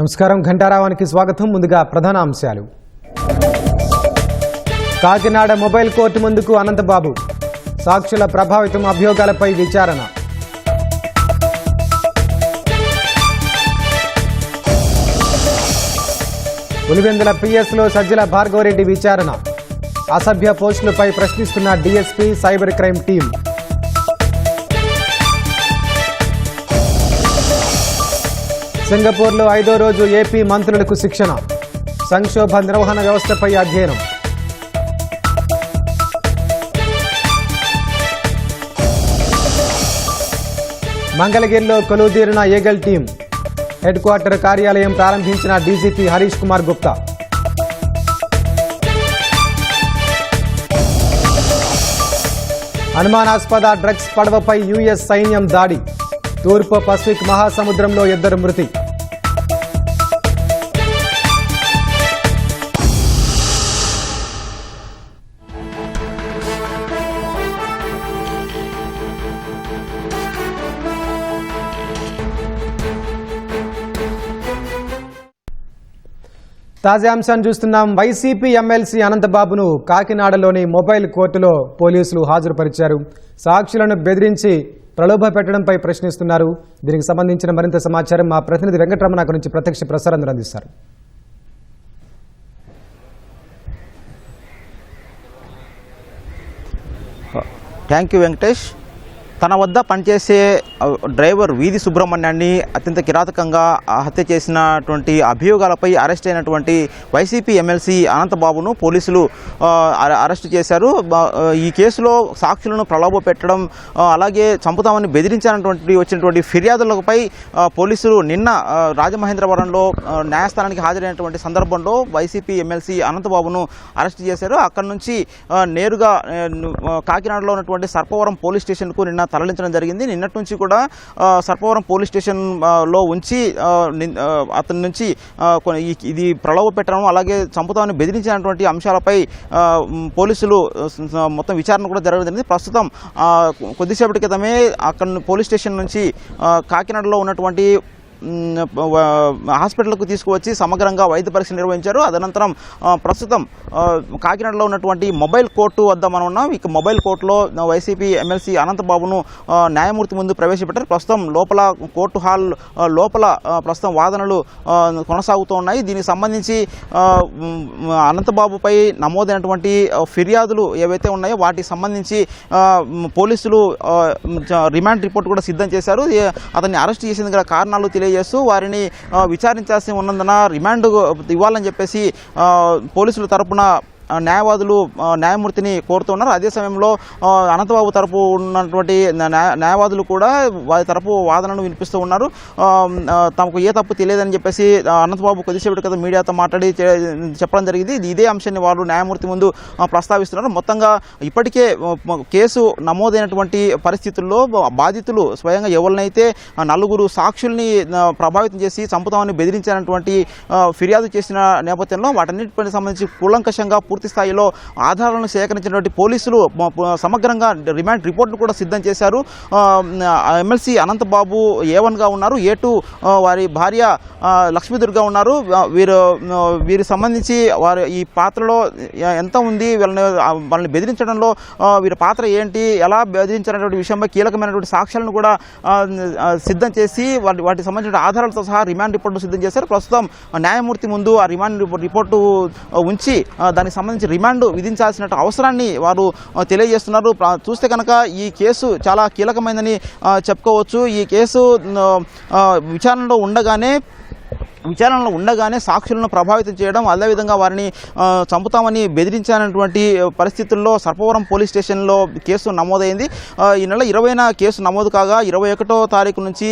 నమస్కారం ఘంటారావానికి స్వాగతం. ముందుగా ప్రధాన అంశాలు. కాకినాడ మొబైల్ కోర్టు ముందుకు అనంతబాబు. సాక్షుల ప్రభావితం అభియోగాలపై విచారణ. పులివెందుల పిఎస్లో సజ్జల భార్గవరెడ్డి విచారణ. అసభ్య పోస్టులపై ప్రశ్నిస్తున్న డీఎస్పీ సైబర్ క్రైమ్ టీం. సింగపూర్లో 5వ రోజు ఏపీ మంత్రులకు శిక్షణ. సంక్షోభ నిర్వహణ వ్యవస్థపై అధ్యయనం. మంగళగిరిలో కొలువుదీరిన ఏగల్ టీం. హెడ్ క్వార్టర్ కార్యాలయం ప్రారంభించిన డీజీపీ హరీష్ కుమార్ గుప్తా. అనుమానాస్పద డ్రగ్స్ పడవపై యుఎస్ సైన్యం దాడి. తూర్పు పసిఫిక్ మహాసముద్రంలో 2 మృతి. తాజా అంశాన్ని చూస్తున్నాం. వైసీపీ ఎమ్మెల్సీ అనంతబాబును కాకినాడలోని మొబైల్ కోర్టులో పోలీసులు హాజరుపరిచారు. సాక్షులను బెదిరించి ప్రలోభ పెట్టడంపై ప్రశ్నిస్తున్నారు. దీనికి సంబంధించిన మరింత సమాచారం మా ప్రతినిధి వెంకటరమణ నుంచి ప్రత్యక్ష ప్రసారం అందిస్తారు. Thank you Venkatesh. తన వద్ద పనిచేసే డ్రైవర్ వీధి సుబ్రహ్మణ్యాన్ని అత్యంత కిరాతకంగా హత్య చేసినటువంటి అభియోగాలపై అరెస్ట్ అయినటువంటి వైసీపీ ఎమ్మెల్సీ అనంతబాబును పోలీసులు అరెస్టు చేశారు. ఈ కేసులో సాక్షులను ప్రలోభ పెట్టడం, అలాగే చంపుతామని వచ్చినటువంటి ఫిర్యాదులపై పోలీసులు నిన్న రాజమహేంద్రవరంలో న్యాయస్థానానికి హాజరైనటువంటి సందర్భంలో వైసీపీ ఎమ్మెల్సీ అనంతబాబును అరెస్టు చేశారు. అక్కడి నుంచి నేరుగా కాకినాడలో ఉన్నటువంటి సర్పవరం పోలీస్ స్టేషన్కు నిన్న తరలించడం జరిగింది. నిన్నటి నుంచి కూడా సర్పవరం పోలీస్ స్టేషన్లో ఉంచి అతని నుంచి ఇది ప్రలోభ పెట్టడం, అలాగే చంపుతామని బెదిరించినటువంటి అంశాలపై పోలీసులు మొత్తం విచారణ కూడా జరగడం. ప్రస్తుతం కొద్దిసేపటి క్రితమే అక్కడ పోలీస్ స్టేషన్ నుంచి కాకినాడలో ఉన్నటువంటి హాస్పిటల్కు తీసుకువచ్చి సమగ్రంగా వైద్య పరీక్ష నిర్వహించారు. అనంతరం ప్రస్తుతం కాకినాడలో ఉన్నటువంటి మొబైల్ కోర్టు వద్ద మనం ఉన్నాం. ఇక మొబైల్ కోర్టులో వైసీపీ ఎమ్మెల్సీ అనంతబాబును న్యాయమూర్తి ముందు ప్రవేశపెట్టారు. ప్రస్తుతం లోపల కోర్టు హాల్ లోపల ప్రస్తుతం వాదనలు కొనసాగుతూ ఉన్నాయి. దీనికి సంబంధించి అనంతబాబుపై నమోదైనటువంటి ఫిర్యాదులు ఏవైతే ఉన్నాయో వాటికి సంబంధించి పోలీసులు రిమాండ్ రిపోర్ట్ కూడా సిద్ధం చేశారు. అతన్ని అరెస్ట్ చేసేందుకు గల కారణాలు చేస్తూ వారిని విచారించాల్సి ఉన్నందున రిమాండ్ ఇవ్వాలని చెప్పేసి పోలీసుల తరపున న్యాయవాదులు న్యాయమూర్తిని కోరుతున్నారు. అదే సమయంలో అనంతబాబు తరపు ఉన్నటువంటి న్యాయవాదులు కూడా వారి తరపు వాదనను వినిపిస్తూ ఉన్నారు. తమకు ఏ తప్పు తెలియదని చెప్పేసి అనంతబాబు కొద్దిసేపటి కదా మీడియాతో మాట్లాడి చెప్పడం జరిగింది. ఇదే అంశాన్ని వారు న్యాయమూర్తి ముందు ప్రస్తావిస్తున్నారు. మొత్తంగా ఇప్పటికే కేసు నమోదైనటువంటి పరిస్థితుల్లో బాధితులు స్వయంగా ఎవరినైతే 4 సాక్షుల్ని ప్రభావితం చేసి చంపుతామని బెదిరించినటువంటి ఫిర్యాదు చేసిన నేపథ్యంలో వాటన్నిటిపై సంబంధించి కూలంకషంగా పూర్తి స్థాయిలో ఆధారాలను సేకరించినటువంటి పోలీసులు సమగ్రంగా రిమాండ్ రిపోర్ట్ను కూడా సిద్ధం చేశారు. ఎమ్మెల్సీ అనంతబాబు A1గా ఉన్నారు, A2 వారి భార్య లక్ష్మీదుర్గా ఉన్నారు. వీరికి సంబంధించి వారి ఈ పాత్రలో ఎంత ఉంది, వాళ్ళని బెదిరించడంలో వీరి పాత్ర ఏంటి, ఎలా బెదిరించినటువంటి విషయంపై కీలకమైనటువంటి సాక్ష్యాలను కూడా సిద్ధం చేసి వాటికి సంబంధించిన ఆధారాలతో సహా రిమాండ్ రిపోర్టు సిద్ధం చేశారు. ప్రస్తుతం న్యాయమూర్తి ముందు ఆ రిమాండ్ రిపోర్టు ఉంచి దానికి సంబంధించి రిమాండ్ విధించాల్సిన అవసరాన్ని వారు తెలియజేస్తున్నారు. చూస్తే కనుక ఈ కేసు చాలా కీలకమైనదని చెప్పుకోవచ్చు. ఈ కేసు విచారణలో ఉండగానే సాక్షులను ప్రభావితం చేయడం, అదేవిధంగా వారిని చంపుతామని బెదిరించినటువంటి పరిస్థితుల్లో సర్పవరం పోలీస్ స్టేషన్లో కేసు నమోదైంది. ఈ నెల 20న కేసు నమోదు కాగా 21వ తారీఖు నుంచి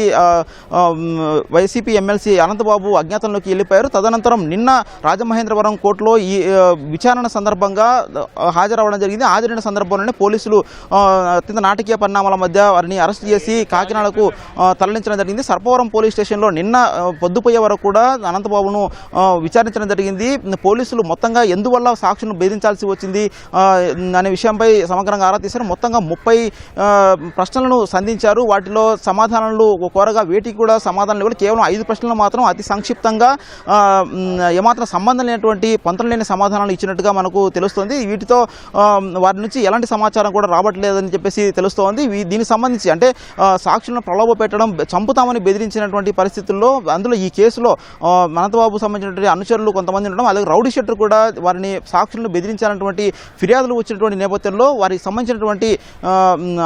వైసీపీ ఎమ్మెల్సీ అనంతబాబు అజ్ఞాతంలోకి వెళ్ళిపోయారు. తదనంతరం నిన్న రాజమహేంద్రవరం కోర్టులో ఈ విచారణ సందర్భంగా హాజరవ్వడం జరిగింది. హాజరైన సందర్భంలోనే పోలీసులు అత్యంత నాటకీయ పరిణామాల మధ్య వారిని అరెస్ట్ చేసి కాకినాడకు తరలించడం జరిగింది. సర్పవరం పోలీస్ స్టేషన్లో నిన్న పొద్దుపోయే వరకు కూడా అనంతబాబును విచారించడం జరిగింది. పోలీసులు మొత్తంగా ఎందువల్ల సాక్షులను బెదిరించాల్సి వచ్చింది అనే విషయంపై సమగ్రంగా ఆరా తీశారు. మొత్తంగా 30 ప్రశ్నలను సంధించారు. వాటిలో సమాధానాలు కోరగా వేటికి కూడా సమాధానం లేవు. కేవలం 5 ప్రశ్నలు మాత్రం అతి సంక్షిప్తంగా ఏమాత్రం సంబంధం లేనటువంటి పొంతన లేని సమాధానాలు ఇచ్చినట్టుగా మనకు తెలుస్తోంది. వీటితో వారి నుంచి ఎలాంటి సమాచారం కూడా రావట్లేదని చెప్పేసి తెలుస్తోంది. దీనికి సంబంధించి అంటే సాక్షులను ప్రలోభ పెట్టడం, చంపుతామని బెదిరించినటువంటి పరిస్థితుల్లో అందులో ఈ కేసులో అనంతబాబు సంబంధించినటువంటి అనుచరులు కొంతమంది ఉండడం, అలాగే రౌడీ షెట్టర్ కూడా వారిని సాక్షులను బెదిరించాలన్నటువంటి ఫిర్యాదులు వచ్చినటువంటి నేపథ్యంలో వారికి సంబంధించినటువంటి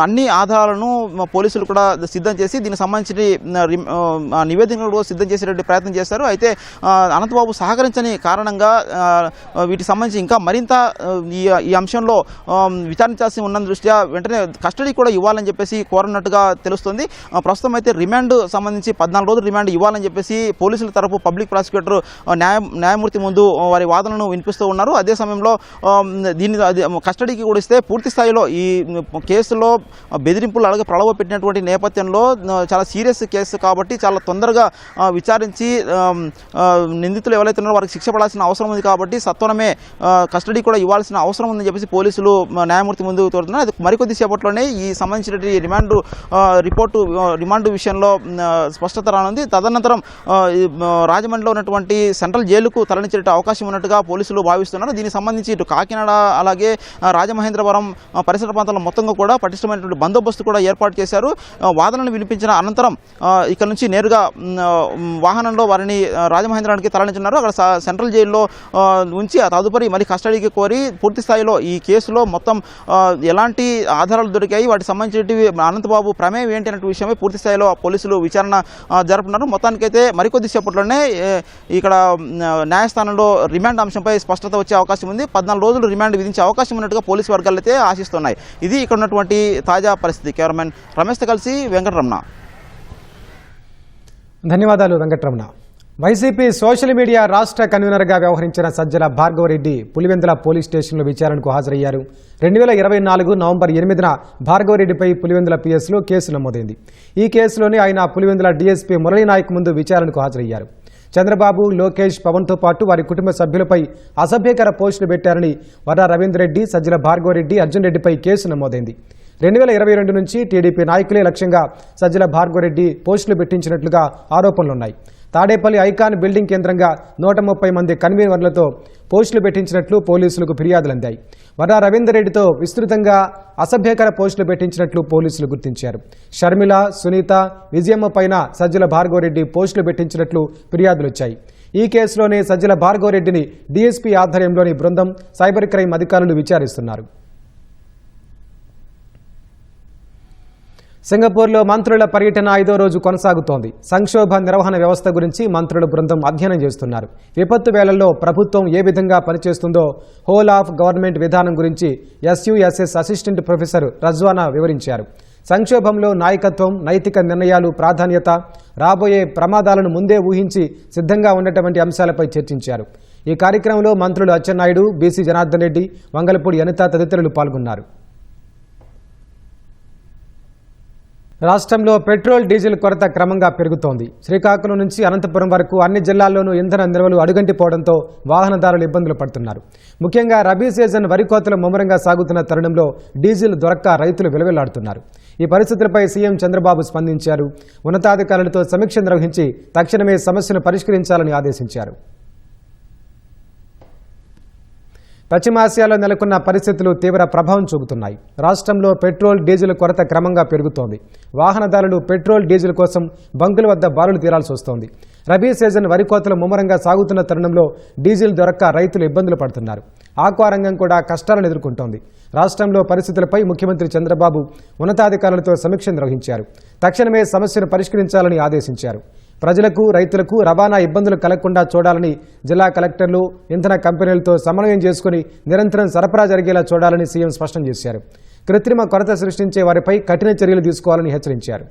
అన్ని ఆధారాలను పోలీసులు కూడా సిద్ధం చేసి దీనికి సంబంధించిన నివేదికలు కూడా సిద్ధం చేసేటువంటి ప్రయత్నం చేశారు. అయితే అనంతబాబు సహకరించని కారణంగా వీటికి సంబంధించి ఇంకా మరింత ఈ అంశంలో విచారించాల్సి ఉన్న దృష్ట్యా వెంటనే కస్టడీ కూడా ఇవ్వాలని చెప్పేసి కోరన్నట్టుగా తెలుస్తుంది. ప్రస్తుతం అయితే రిమాండ్ సంబంధించి 14 రోజులు రిమాండ్ ఇవ్వాలని చెప్పేసి పోలీసుల తరపు పబ్లిక్ ప్రాసిక్యూటర్ న్యాయమూర్తి ముందు వారి వాదనను వినిపిస్తూ ఉన్నారు. అదే సమయంలో దీన్ని కస్టడీకి కూడా ఇస్తే పూర్తి స్థాయిలో ఈ కేసులో బెదిరింపులు అలాగే ప్రలోభ పెట్టినటువంటి నేపథ్యంలో చాలా సీరియస్ కేసు కాబట్టి చాలా తొందరగా విచారించి నిందితులు ఎవరైతే ఉన్నారో వారికి శిక్ష పడాల్సిన అవసరం ఉంది కాబట్టి సత్వరమే కస్టడీ కూడా ఇవ్వాల్సిన అవసరం ఉందని చెప్పేసి పోలీసులు న్యాయమూర్తి ముందు కోరుతున్నారు. అది మరికొద్ది సేపట్లోనే ఈ సంబంధించినటువంటి రిమాండ్ విషయంలో స్పష్టత రానుంది. తదనంతరం రాజమండ్రిలో ఉన్నటువంటి సెంట్రల్ జైలుకు తరలించే అవకాశం ఉన్నట్టుగా పోలీసులు భావిస్తున్నారు. దీనికి సంబంధించి ఇటు కాకినాడ అలాగే రాజమహేంద్రవరం పరిసర ప్రాంతాల్లో మొత్తంగా కూడా పటిష్టమైనటువంటి బందోబస్తు కూడా ఏర్పాటు చేశారు. వాదనలు వినిపించిన అనంతరం ఇక్కడ నుంచి నేరుగా వాహనంలో వారిని రాజమహేంద్రానికి తరలించున్నారు. అక్కడ సెంట్రల్ జైల్లో ఉంచి తదుపరి మళ్ళీ కస్టడీకి కోరి పూర్తి స్థాయిలో ఈ కేసులో మొత్తం ఎలాంటి ఆధారాలు దొరికాయి, వాటికి సంబంధించినవి అనంతబాబు ప్రమేయం ఏంటి అనే విషయమై పూర్తి స్థాయిలో పోలీసులు విచారణ జరుపుతున్నారు. మొత్తానికైతే మరికొద్ది సేపట్లోనే ఇక్కడ న్యాయస్థానంలో రిమాండ్ అంశంపై స్పష్టత వచ్చే అవకాశం ఉంది. 14 రోజులు రిమాండ్ విధించే అవకాశం ఉన్నట్టుగా పోలీసు వర్గాలు అయితే ఆశిస్తున్నాయి. ఇది ఇక్కడ ఉన్నటువంటి తాజా పరిస్థితి. కెమెరామెన్ రమేష్తో కలిసి వెంకటరమణ. ధన్యవాదాలు వెంకటరమణ. వైసీపీ సోషల్ మీడియా రాష్ట్ర కన్వీనర్గా వ్యవహరించిన సజ్జల భార్గవరెడ్డి పులివెందుల పోలీస్ స్టేషన్లో విచారణకు హాజరయ్యారు. 2024 నవంబర్ 8న భార్గవరెడ్డిపై పులివెందుల పిఎస్లో కేసు నమోదైంది. ఈ కేసులోనే ఆయన పులివెందుల డీఎస్పీ మురళీనాయక్ ముందు విచారణకు హాజరయ్యారు. చంద్రబాబు, లోకేష్, పవన్తో పాటు వారి కుటుంబ సభ్యులపై అసభ్యకర పోస్టులు పెట్టారని వర్రా రవీందర్ రెడ్డి, సజ్జల భార్గవరెడ్డి, అర్జున్ రెడ్డిపై కేసు నమోదైంది. 2022 నుంచి టీడీపీ నాయకులే లక్ష్యంగా సజ్జల భార్గవరెడ్డి పోస్టులు పెట్టించినట్లుగా ఆరోపణలున్నాయి. తాడేపల్లి ఐకాన్ బిల్డింగ్ కేంద్రంగా 130 మంది కన్వీనర్లతో పోస్టులు పెట్టించినట్లు పోలీసులకు ఫిర్యాదులు అందాయి. వర్రా రవీందర్ రెడ్డితో విస్తృతంగా అసభ్యకర పోస్టులు పెట్టించినట్లు పోలీసులు గుర్తించారు. షర్మిల, సునీత, విజయమ్మ పైన సజ్జల భార్గవరెడ్డి పోస్టులు పెట్టించినట్లు ఫిర్యాదులు వచ్చాయి. ఈ కేసులోనే సజ్జల భార్గవరెడ్డిని డీఎస్పీ ఆధ్వర్యంలోని బృందం, సైబర్ క్రైమ్ అధికారులు విచారిస్తున్నారు. సింగపూర్లో మంత్రుల పర్యటన 5వ రోజు కొనసాగుతోంది. సంక్షోభ నిర్వహణ వ్యవస్థ గురించి మంత్రుల బృందం అధ్యయనం చేస్తున్నారు. విపత్తు వేళల్లో ప్రభుత్వం ఏ విధంగా పనిచేస్తుందో హోల్ ఆఫ్ గవర్నమెంట్ విధానం గురించి SUSS అసిస్టెంట్ ప్రొఫెసర్ రజ్వానా వివరించారు. సంక్షోభంలో నాయకత్వం, నైతిక నిర్ణయాలు ప్రాధాన్యత, రాబోయే ప్రమాదాలను ముందే ఊహించి సిద్ధంగా ఉన్నటువంటి అంశాలపై చర్చించారు. ఈ కార్యక్రమంలో మంత్రులు అచ్చెన్నాయుడు, బీసీ జనార్దన్ రెడ్డి, వంగలపూడి అనిత తదితరులు పాల్గొన్నారు. రాష్ట్రంలో పెట్రోల్, డీజిల్ కొరత క్రమంగా పెరుగుతోంది. శ్రీకాకుళం నుంచి అనంతపురం వరకు అన్ని జిల్లాల్లోనూ ఇంధన నిల్వలు అడుగంటిపోవడంతో వాహనదారులు ఇబ్బందులు పడుతున్నారు. ముఖ్యంగా రబీ సీజన్ వరి కోతలు ముమ్మరంగా సాగుతున్న తరుణంలో డీజిల్ దొరక్క రైతులు విలవిల్లాడుతున్నారు. ఈ పరిస్థితులపై సీఎం చంద్రబాబు స్పందించారు. ఉన్నతాధికారులతో సమీక్ష నిర్వహించి తక్షణమే సమస్యను పరిష్కరించాలని ఆదేశించారు. పశ్చిమాసియాలో నెలకొన్న పరిస్థితులు తీవ్ర ప్రభావం చూపుతున్నాయి. రాష్ట్రంలో పెట్రోల్, డీజిల్ కొరత క్రమంగా పెరుగుతోంది. వాహనదారులు పెట్రోల్, డీజిల్ కోసం బంకుల వద్ద బారులు తీరాల్సి వస్తోంది. రబీ సీజన్ వరి కోతలు ముమ్మరంగా సాగుతున్న తరుణంలో డీజిల్ దొరక్క రైతులు ఇబ్బందులు పడుతున్నారు. ఆక్వా రంగం కూడా కష్టాలను ఎదుర్కొంటోంది. రాష్ట్రంలో పరిస్థితులపై ముఖ్యమంత్రి చంద్రబాబు ఉన్నతాధికారులతో సమీక్ష నిర్వహించారు. తక్షణమే సమస్యను పరిష్కరించాలని ఆదేశించారు. ప్రజలకు, రైతులకు రవాణా ఇబ్బందులు కలగకుండా చూడాలని జిల్లా కలెక్టర్లు, ఇంధన కంపెనీలతో సమన్వయం చేసుకుని నిరంతరం సరఫరా జరిగేలా చూడాలని సీఎం స్పష్టం చేశారు. కృత్రిమ కొరత సృష్టించే వారిపై కఠిన చర్యలు తీసుకోవాలని హెచ్చరించారు.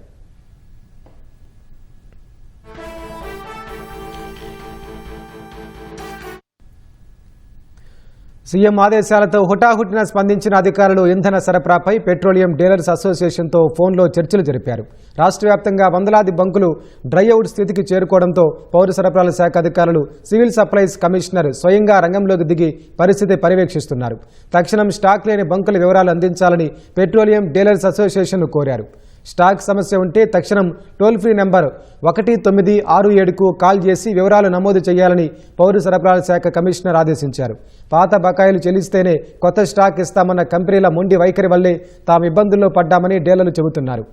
సీఎం ఆదేశాలతో హుటాహుటిన స్పందించిన అధికారులు ఇంధన సరఫరాపై పెట్రోలియం డీలర్స్ అసోసియేషన్తో ఫోన్లో చర్చలు జరిపారు. రాష్ట్ర వ్యాప్తంగా వందలాది బంకులు డ్రైఅవుట్ స్థితికి చేరుకోవడంతో పౌర సరఫరాల శాఖ అధికారులు సివిల్ సప్లైస్ కమిషనర్ స్వయంగా రంగంలోకి దిగి పరిస్థితి పర్యవేక్షిస్తున్నారు. తక్షణం స్టాక్ లేని బంకుల వివరాలు అందించాలని పెట్రోలియం డీలర్స్ అసోసియేషన్ కోరారు. స్టాక్ సమస్య ఉంటే తక్షణం టోల్ ఫ్రీ నెంబర్ 1967కు కాల్ చేసి వివరాలు నమోదు చేయాలని పౌర సరఫరాల శాఖ కమిషనర్ ఆదేశించారు. పాత బకాయిలు చెల్లిస్తేనే కొత్త స్టాక్ ఇస్తామన్న కంపెనీల మొండి వైఖరి వల్లే తాము ఇబ్బందుల్లో పడ్డామని డీలర్లు చెబుతున్నారు.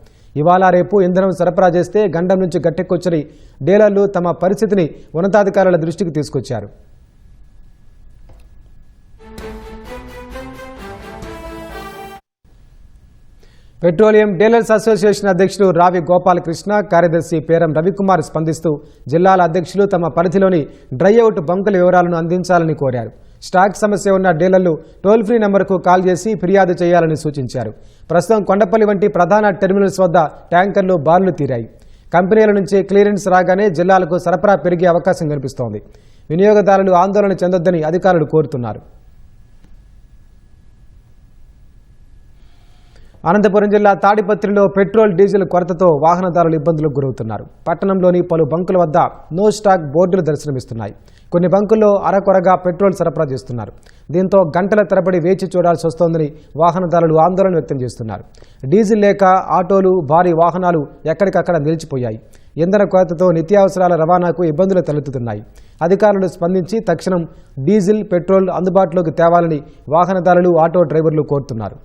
ఇవాళ రేపు ఇంధనం సరఫరా చేస్తే గండం నుంచి గట్టెక్కొచ్చని డీలర్లు తమ పరిస్థితిని ఉన్నతాధికారుల దృష్టికి తీసుకొచ్చారు. పెట్రోలియం డీలర్స్ అసోసియేషన్ అధ్యక్షుడు రావి గోపాలకృష్ణ, కార్యదర్శి పేరం రవికుమార్ స్పందిస్తూ జిల్లాల అధ్యక్షులు తమ పరిధిలోని డ్రైఅవుట్ బంకుల వివరాలను అందించాలని కోరారు. స్టాక్ సమస్య ఉన్న డీలర్లు టోల్ ఫ్రీ నెంబర్కు కాల్ చేసి ఫిర్యాదు చేయాలని సూచించారు. ప్రస్తుతం కొండపల్లి వంటి ప్రధాన టెర్మినల్స్ వద్ద ట్యాంకర్లు బార్లు తీరాయి. కంపెనీల నుంచి క్లియరెన్స్ రాగానే జిల్లాలకు సరఫరా పెరిగే అవకాశం కనిపిస్తోంది. వినియోగదారులు ఆందోళన చెందొద్దని అధికారులు కోరుతున్నారు. అనంతపురం జిల్లా తాడిపత్రిలో పెట్రోల్ డీజిల్ కొరతతో వాహనదారులు ఇబ్బందులకు గురవుతున్నారు. పట్టణంలోని పలు బంకుల వద్ద నో స్టాక్ బోర్డులు దర్శనమిస్తున్నాయి. కొన్ని బంకుల్లో అరకొరగా పెట్రోల్ సరఫరా చేస్తున్నారు. దీంతో గంటల తరబడి వేచి చూడాల్సి వస్తోందని వాహనదారులు ఆందోళన వ్యక్తం చేస్తున్నారు. డీజిల్ లేక ఆటోలు, భారీ వాహనాలు ఎక్కడికక్కడ నిలిచిపోయాయి. ఇంధన కొరతతో నిత్యావసరాల రవాణాకు ఇబ్బందులు తలెత్తుతున్నాయి. అధికారులు స్పందించి తక్షణం డీజిల్, పెట్రోల్ అందుబాటులోకి తేవాలని వాహనదారులు, ఆటో డ్రైవర్లు కోరుతున్నారు.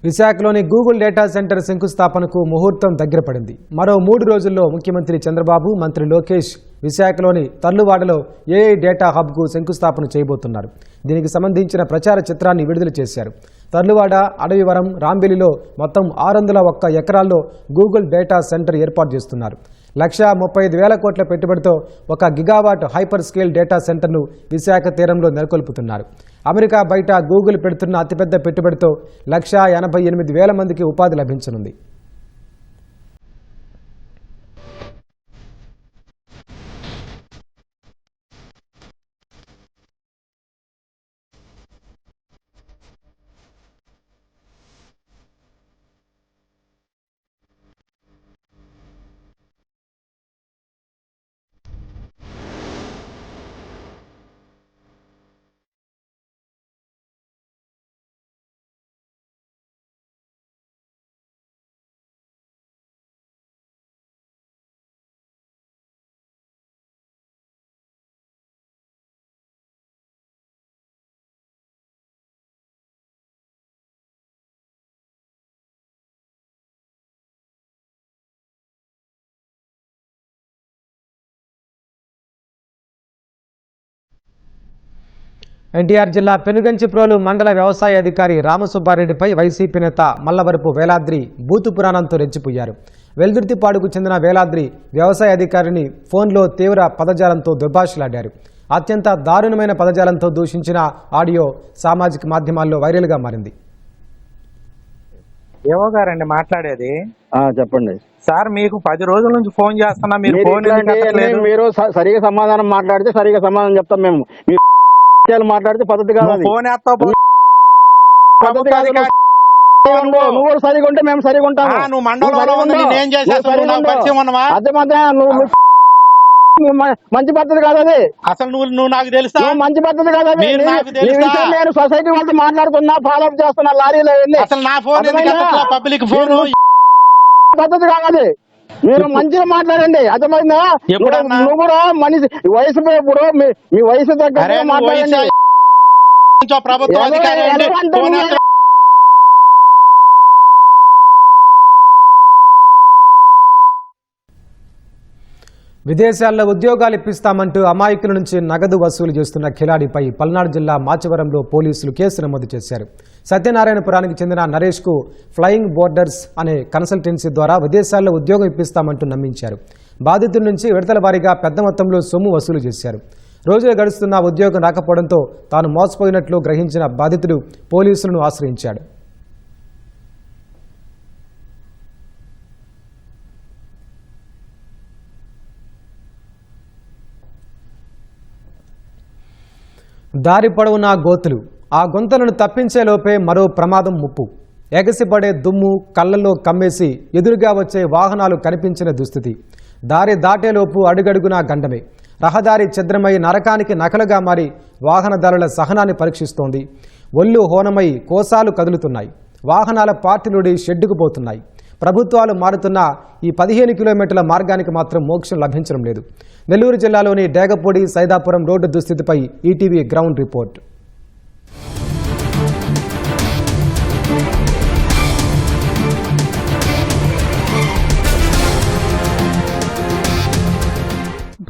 విశాఖలోని గూగుల్ డేటా సెంటర్ శంకుస్థాపనకు ముహూర్తం దగ్గర పడింది. మరో 3 రోజుల్లో ముఖ్యమంత్రి చంద్రబాబు, మంత్రి లోకేష్ విశాఖలోని తర్లువాడలో ఏఐ డేటా హబ్కు శంకుస్థాపన చేయబోతున్నారు. దీనికి సంబంధించిన ప్రచార చిత్రాన్ని విడుదల చేశారు. తర్లువాడ, అడవివరం, రాంబెలిలో మొత్తం 601 ఎకరాల్లో గూగుల్ డేటా సెంటర్ ఏర్పాటు చేస్తున్నారు. 1,35,000 కోట్ల పెట్టుబడితో 1 గిగావాట్ హైపర్ స్కేల్ డేటా సెంటర్ను విశాఖ తీరంలో నెలకొల్పుతున్నారు. అమెరికా బయట గూగుల్ పెడుతున్న అతిపెద్ద పెట్టుబడితో 1,88,000 మందికి ఉపాధి లభించనుంది. ఎన్టీఆర్ జిల్లా పెనుగంచిప్రోలు మండల వ్యవసాయ అధికారి రామసుబ్బారెడ్డిపై వైసీపీ నేత మల్లవరపు వేలాద్రి బూతు పురాణంతో రెచ్చిపోయారు. వెల్దుర్తిపాడుకు చెందిన వేలాద్రి వ్యవసాయ అధికారిని ఫోన్లో తీవ్ర పదజాలంతో దుర్భాషలాడారు. అత్యంత దారుణమైన పదజాలంతో దూషించిన ఆడియో సామాజిక మాధ్యమాల్లో వైరల్గా మారింది. ఏవో గారండి మాట్లాడేది. చెప్పండి సార్, మీకు 10 రోజుల నుంచి ఫోన్ చేస్తున్నా, మీరు ఫోన్ మీరు సరిగా సమాధానం మాట్లాడితే సరిగా సమాధానం చెప్తాం. మేము మాట్లాడితే పద్ధతి కాదు. ఫోన్ ఎత్తావు నువ్వు సరిగా ఉంటే మేము సరిగా ఉంటాము. నువ్వు మండలంలో అదే నువ్వు మంచి పద్ధతి కాదు అది. అసలు నువ్వు నాకు తెలుసా? మంచి పద్ధతి కాదు అది. నేను సొసైటీ వాళ్ళతో మాట్లాడుతున్నా, ఫాలో అప్ చేస్తున్నా లారీలో వెళ్ళి. అసలు నా ఫోన్ పబ్లిక్ ఫోన్ పద్ధతి కాదు అది. మీరు మంచిగా మాట్లాడండి, అర్థమైందా? నువ్వు కూడా మనిషి వయసు ఇప్పుడు మీ వయసు దగ్గర మాట్లాడండి. ప్రభుత్వ అధికారి విదేశాల్లో ఉద్యోగాలు ఇప్పిస్తామంటూ అమాయకుల నుంచి నగదు వసూలు చేస్తున్న ఖిలాడిపై పల్నాడు జిల్లా మాచవరంలో పోలీసులు కేసు నమోదు చేశారు. సత్యనారాయణపురానికి చెందిన నరేష్కు ఫ్లయింగ్ బోర్డర్స్ అనే కన్సల్టెన్సీ ద్వారా విదేశాల్లో ఉద్యోగం ఇప్పిస్తామంటూ నమ్మించారు. బాధితుల నుంచి విడతల వారీగా పెద్ద మొత్తంలో సొమ్ము వసూలు చేశారు. రోజులు గడుస్తున్న ఉద్యోగం రాకపోవడంతో తాను మోసపోయినట్లు గ్రహించిన బాధితుడు పోలీసులను ఆశ్రయించాడు. దారి పొడవునా గోతులు, ఆ గుంతలను తప్పించేలోపే మరో ప్రమాదం ముప్పు. ఎగసిపడే దుమ్ము కళ్ళల్లో కమ్మేసి ఎదురుగా వచ్చే వాహనాలు కనిపించిన దుస్థితి. దారి దాటేలోపు అడుగడుగునా గండమే. రహదారి ఛిద్రమై నరకానికి నకలుగా మారి వాహనదారుల సహనాన్ని పరీక్షిస్తోంది. ఒళ్ళు హోనమై కోసాలు కదులుతున్నాయి. వాహనాల పార్టీలుడి షెడ్డుకు పోతున్నాయి. ప్రభుత్వాలు మారుతున్న ఈ 15 కిలోమీటర్ల మార్గానికి మాత్రం మోక్షం లభించడం లేదు. నెల్లూరు జిల్లాలోని డేగపూడి సైదాపురం రోడ్డు దుస్థితిపై ఈటీవీ గ్రౌండ్ రిపోర్ట్.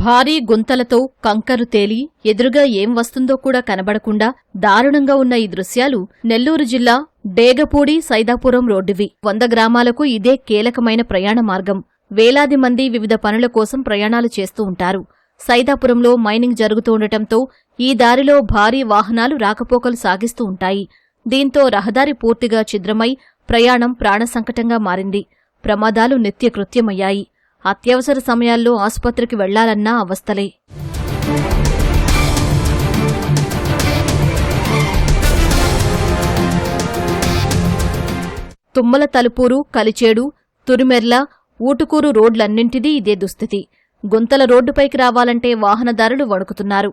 భారీ గుంతలతో కంకరు తేలి ఎదురుగా ఏం వస్తుందో కూడా కనబడకుండా దారుణంగా ఉన్న ఈ దృశ్యాలు నెల్లూరు జిల్లా డేగపూడి సైదాపురం రోడ్డువి. 100 గ్రామాలకు ఇదే కీలకమైన ప్రయాణ మార్గం. వేలాది మంది వివిధ పనుల కోసం ప్రయాణాలు చేస్తూ ఉంటారు. సైదాపురంలో మైనింగ్ జరుగుతూ ఉండటంతో ఈ దారిలో భారీ వాహనాలు రాకపోకలు సాగిస్తూ ఉంటాయి. దీంతో రహదారి పూర్తిగా ఛిద్రమై ప్రయాణం ప్రాణసంకటంగా మారింది. ప్రమాదాలు నిత్యకృత్యమయ్యాయి. అత్యవసర సమయాల్లో ఆసుపత్రికి వెళ్లాలన్నా అవస్థలే. తుమ్మల తలుపూరు, కలిచేడు, తురిమెర్ల, ఊటుకూరు రోడ్లన్నింటిదీ ఇదే దుస్థితి. గుంతల రోడ్డుపైకి రావాలంటే వాహనదారులు వణుకుతున్నారు.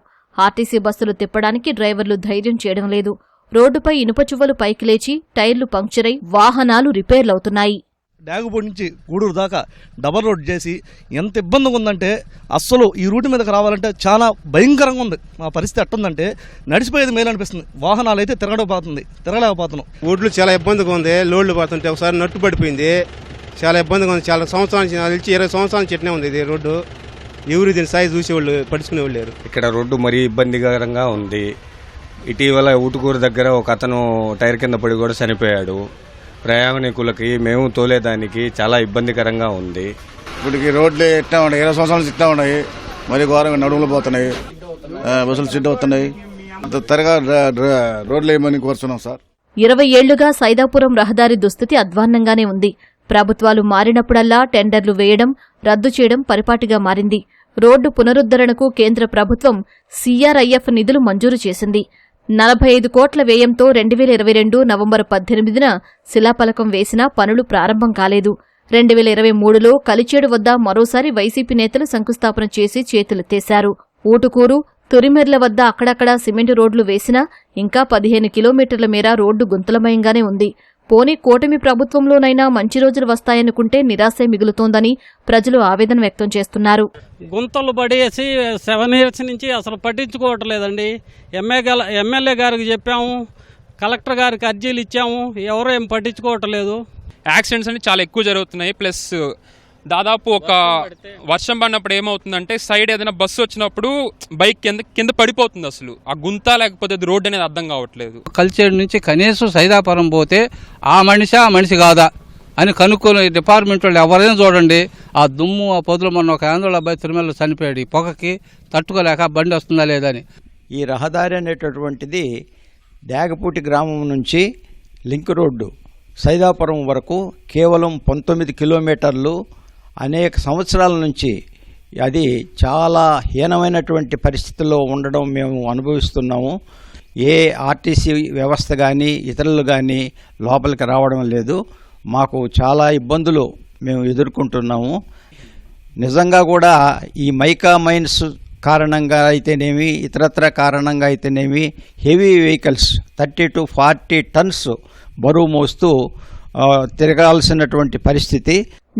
ఆర్టీసీ బస్సులు తిప్పడానికి డ్రైవర్లు ధైర్యం చేయడం లేదు. రోడ్డుపై ఇనుపచువ్వలు పైకి లేచి టైర్లు పంక్చరై వాహనాలు రిపేర్లవుతున్నాయి. డేగపూడి నుంచి గూడూరు దాకా డబల్ రోడ్ చేసి ఎంత ఇబ్బందిగా ఉందంటే అస్సలు ఈ రూట్ మీదకి రావాలంటే చాలా భయంకరంగా ఉంది. మా పరిస్థితి ఎట్టుందంటే నడిచిపోయేది మేలు అనిపిస్తుంది. వాహనాలు అయితే తిరగలేకపోతున్నాం. రోడ్లు చాలా ఇబ్బందిగా ఉంది. లోడ్లు పోతుంటే ఒకసారి నట్టు పడిపోయింది. చాలా ఇబ్బందిగా ఉంది. చాలా సంవత్సరాల నుంచి 20 సంవత్సరాల చెట్నే ఉంది ఇది రోడ్డు. ఎవరు దీని సైజు చూసేవాళ్ళు పడుచుకునేవాళ్ళు లేరు. ఇక్కడ రోడ్డు మరీ ఇబ్బందికరంగా ఉంది. ఇటీవల ఊటుకూరు దగ్గర ఒక అతను టైర్ కింద పడి కూడా చనిపోయాడు. ప్రయాణికులకి మేము తోలేదానికి చాలా ఇబ్బందికరంగా ఉంది. ఇప్పటికి రోడ్లు ఎట్లా ఉన్నాయి, 20 సంవత్సరాలు ఇట్లా ఉన్నాయి. మరి ఘోరంగా నడుములు పోతున్నాయి, బస్సులు సిడ్డు అవుతున్నాయి. త్వరగా రోడ్లు వేయమని కోరుతున్నాం సార్. 20 ఏళ్లుగా సైదాపురం రహదారి దుస్థితి అధ్వాన్నంగానే ఉంది. ప్రభుత్వాలు మారినప్పుడల్లా టెండర్లు వేయడం, రద్దు చేయడం పరిపాటిగా మారింది. రోడ్డు పునరుద్ధరణకు కేంద్ర ప్రభుత్వం సీఆర్ఐఎఫ్ నిధులు మంజూరు చేసింది. 45 కోట్ల వ్యయంతో 2022 నవంబర్ 18న శిలాఫలకం వేసినా పనులు ప్రారంభం కాలేదు. 2023లో కలిచేడు వద్ద మరోసారి వైసీపీ నేతలు శంకుస్థాపన చేసి చేతులెత్తేశారు. ఊటుకూరు, తురిమెర్ల వద్ద అక్కడక్కడా సిమెంటు రోడ్లు వేసినా ఇంకా 15 కిలోమీటర్ల మేర రోడ్డు గుంతలమయంగానే ఉంది. పోనీ కూటమి ప్రభుత్వంలోనైనా మంచి రోజులు వస్తాయనుకుంటే నిరాశే మిగులుతోందని ప్రజలు ఆవేదన వ్యక్తం చేస్తున్నారు. గుంతలు పడేసి 7 ఇయర్స్ నుంచి అసలు పట్టించుకోవట్లేదండి. ఎమ్మెల్యే గారికి చెప్పాము, కలెక్టర్ గారికి అర్జీలు ఇచ్చాము, ఎవరో ఏం పట్టించుకోవట్లేదు. యాక్సిడెంట్స్ అన్ని చాలా ఎక్కువ జరుగుతున్నాయి. ప్లస్ దాదాపు ఒక వర్షం పడినప్పుడు ఏమవుతుందంటే సైడ్ ఏదైనా బస్సు వచ్చినప్పుడు బైక్ కింద పడిపోతుంది. అసలు ఆ గుంత లేకపోతే రోడ్ అనేది అర్థం కావట్లేదు. కలిచేడు నుంచి కనీసం సైదాపురం పోతే ఆ మనిషి కాదా అని కనుక్కొని డిపార్ట్మెంట్ వాళ్ళు ఎవరైనా చూడండి. ఆ దుమ్ము, ఆ పొదులు మొన్న ఒక ఆందోళన అబ్బాయి తిరుమలలో చనిపోయాడు. ఈ పొగకి తట్టుకోలేక బండి వస్తుందా లేదని. ఈ రహదారి అనేటటువంటిది డేగపూటి గ్రామం నుంచి లింక్ రోడ్డు సైదాపురం వరకు కేవలం 19 కిలోమీటర్లు. అనేక సంవత్సరాల నుంచి అది చాలా హీనమైనటువంటి పరిస్థితుల్లో ఉండడం మేము అనుభవిస్తున్నాము. ఏ ఆర్టీసీ వ్యవస్థ కానీ ఇతరులు కానీ లోపలికి రావడం లేదు. మాకు చాలా ఇబ్బందులు మేము ఎదుర్కొంటున్నాము. నిజంగా కూడా ఈ మైకా మైన్స్ కారణంగా అయితేనేమి, ఇతరత్ర కారణంగా అయితేనేమి హెవీ వెహికల్స్ 30 to 40 టన్స్ బరువు మోస్తూ తిరగాల్సినటువంటి పరిస్థితి.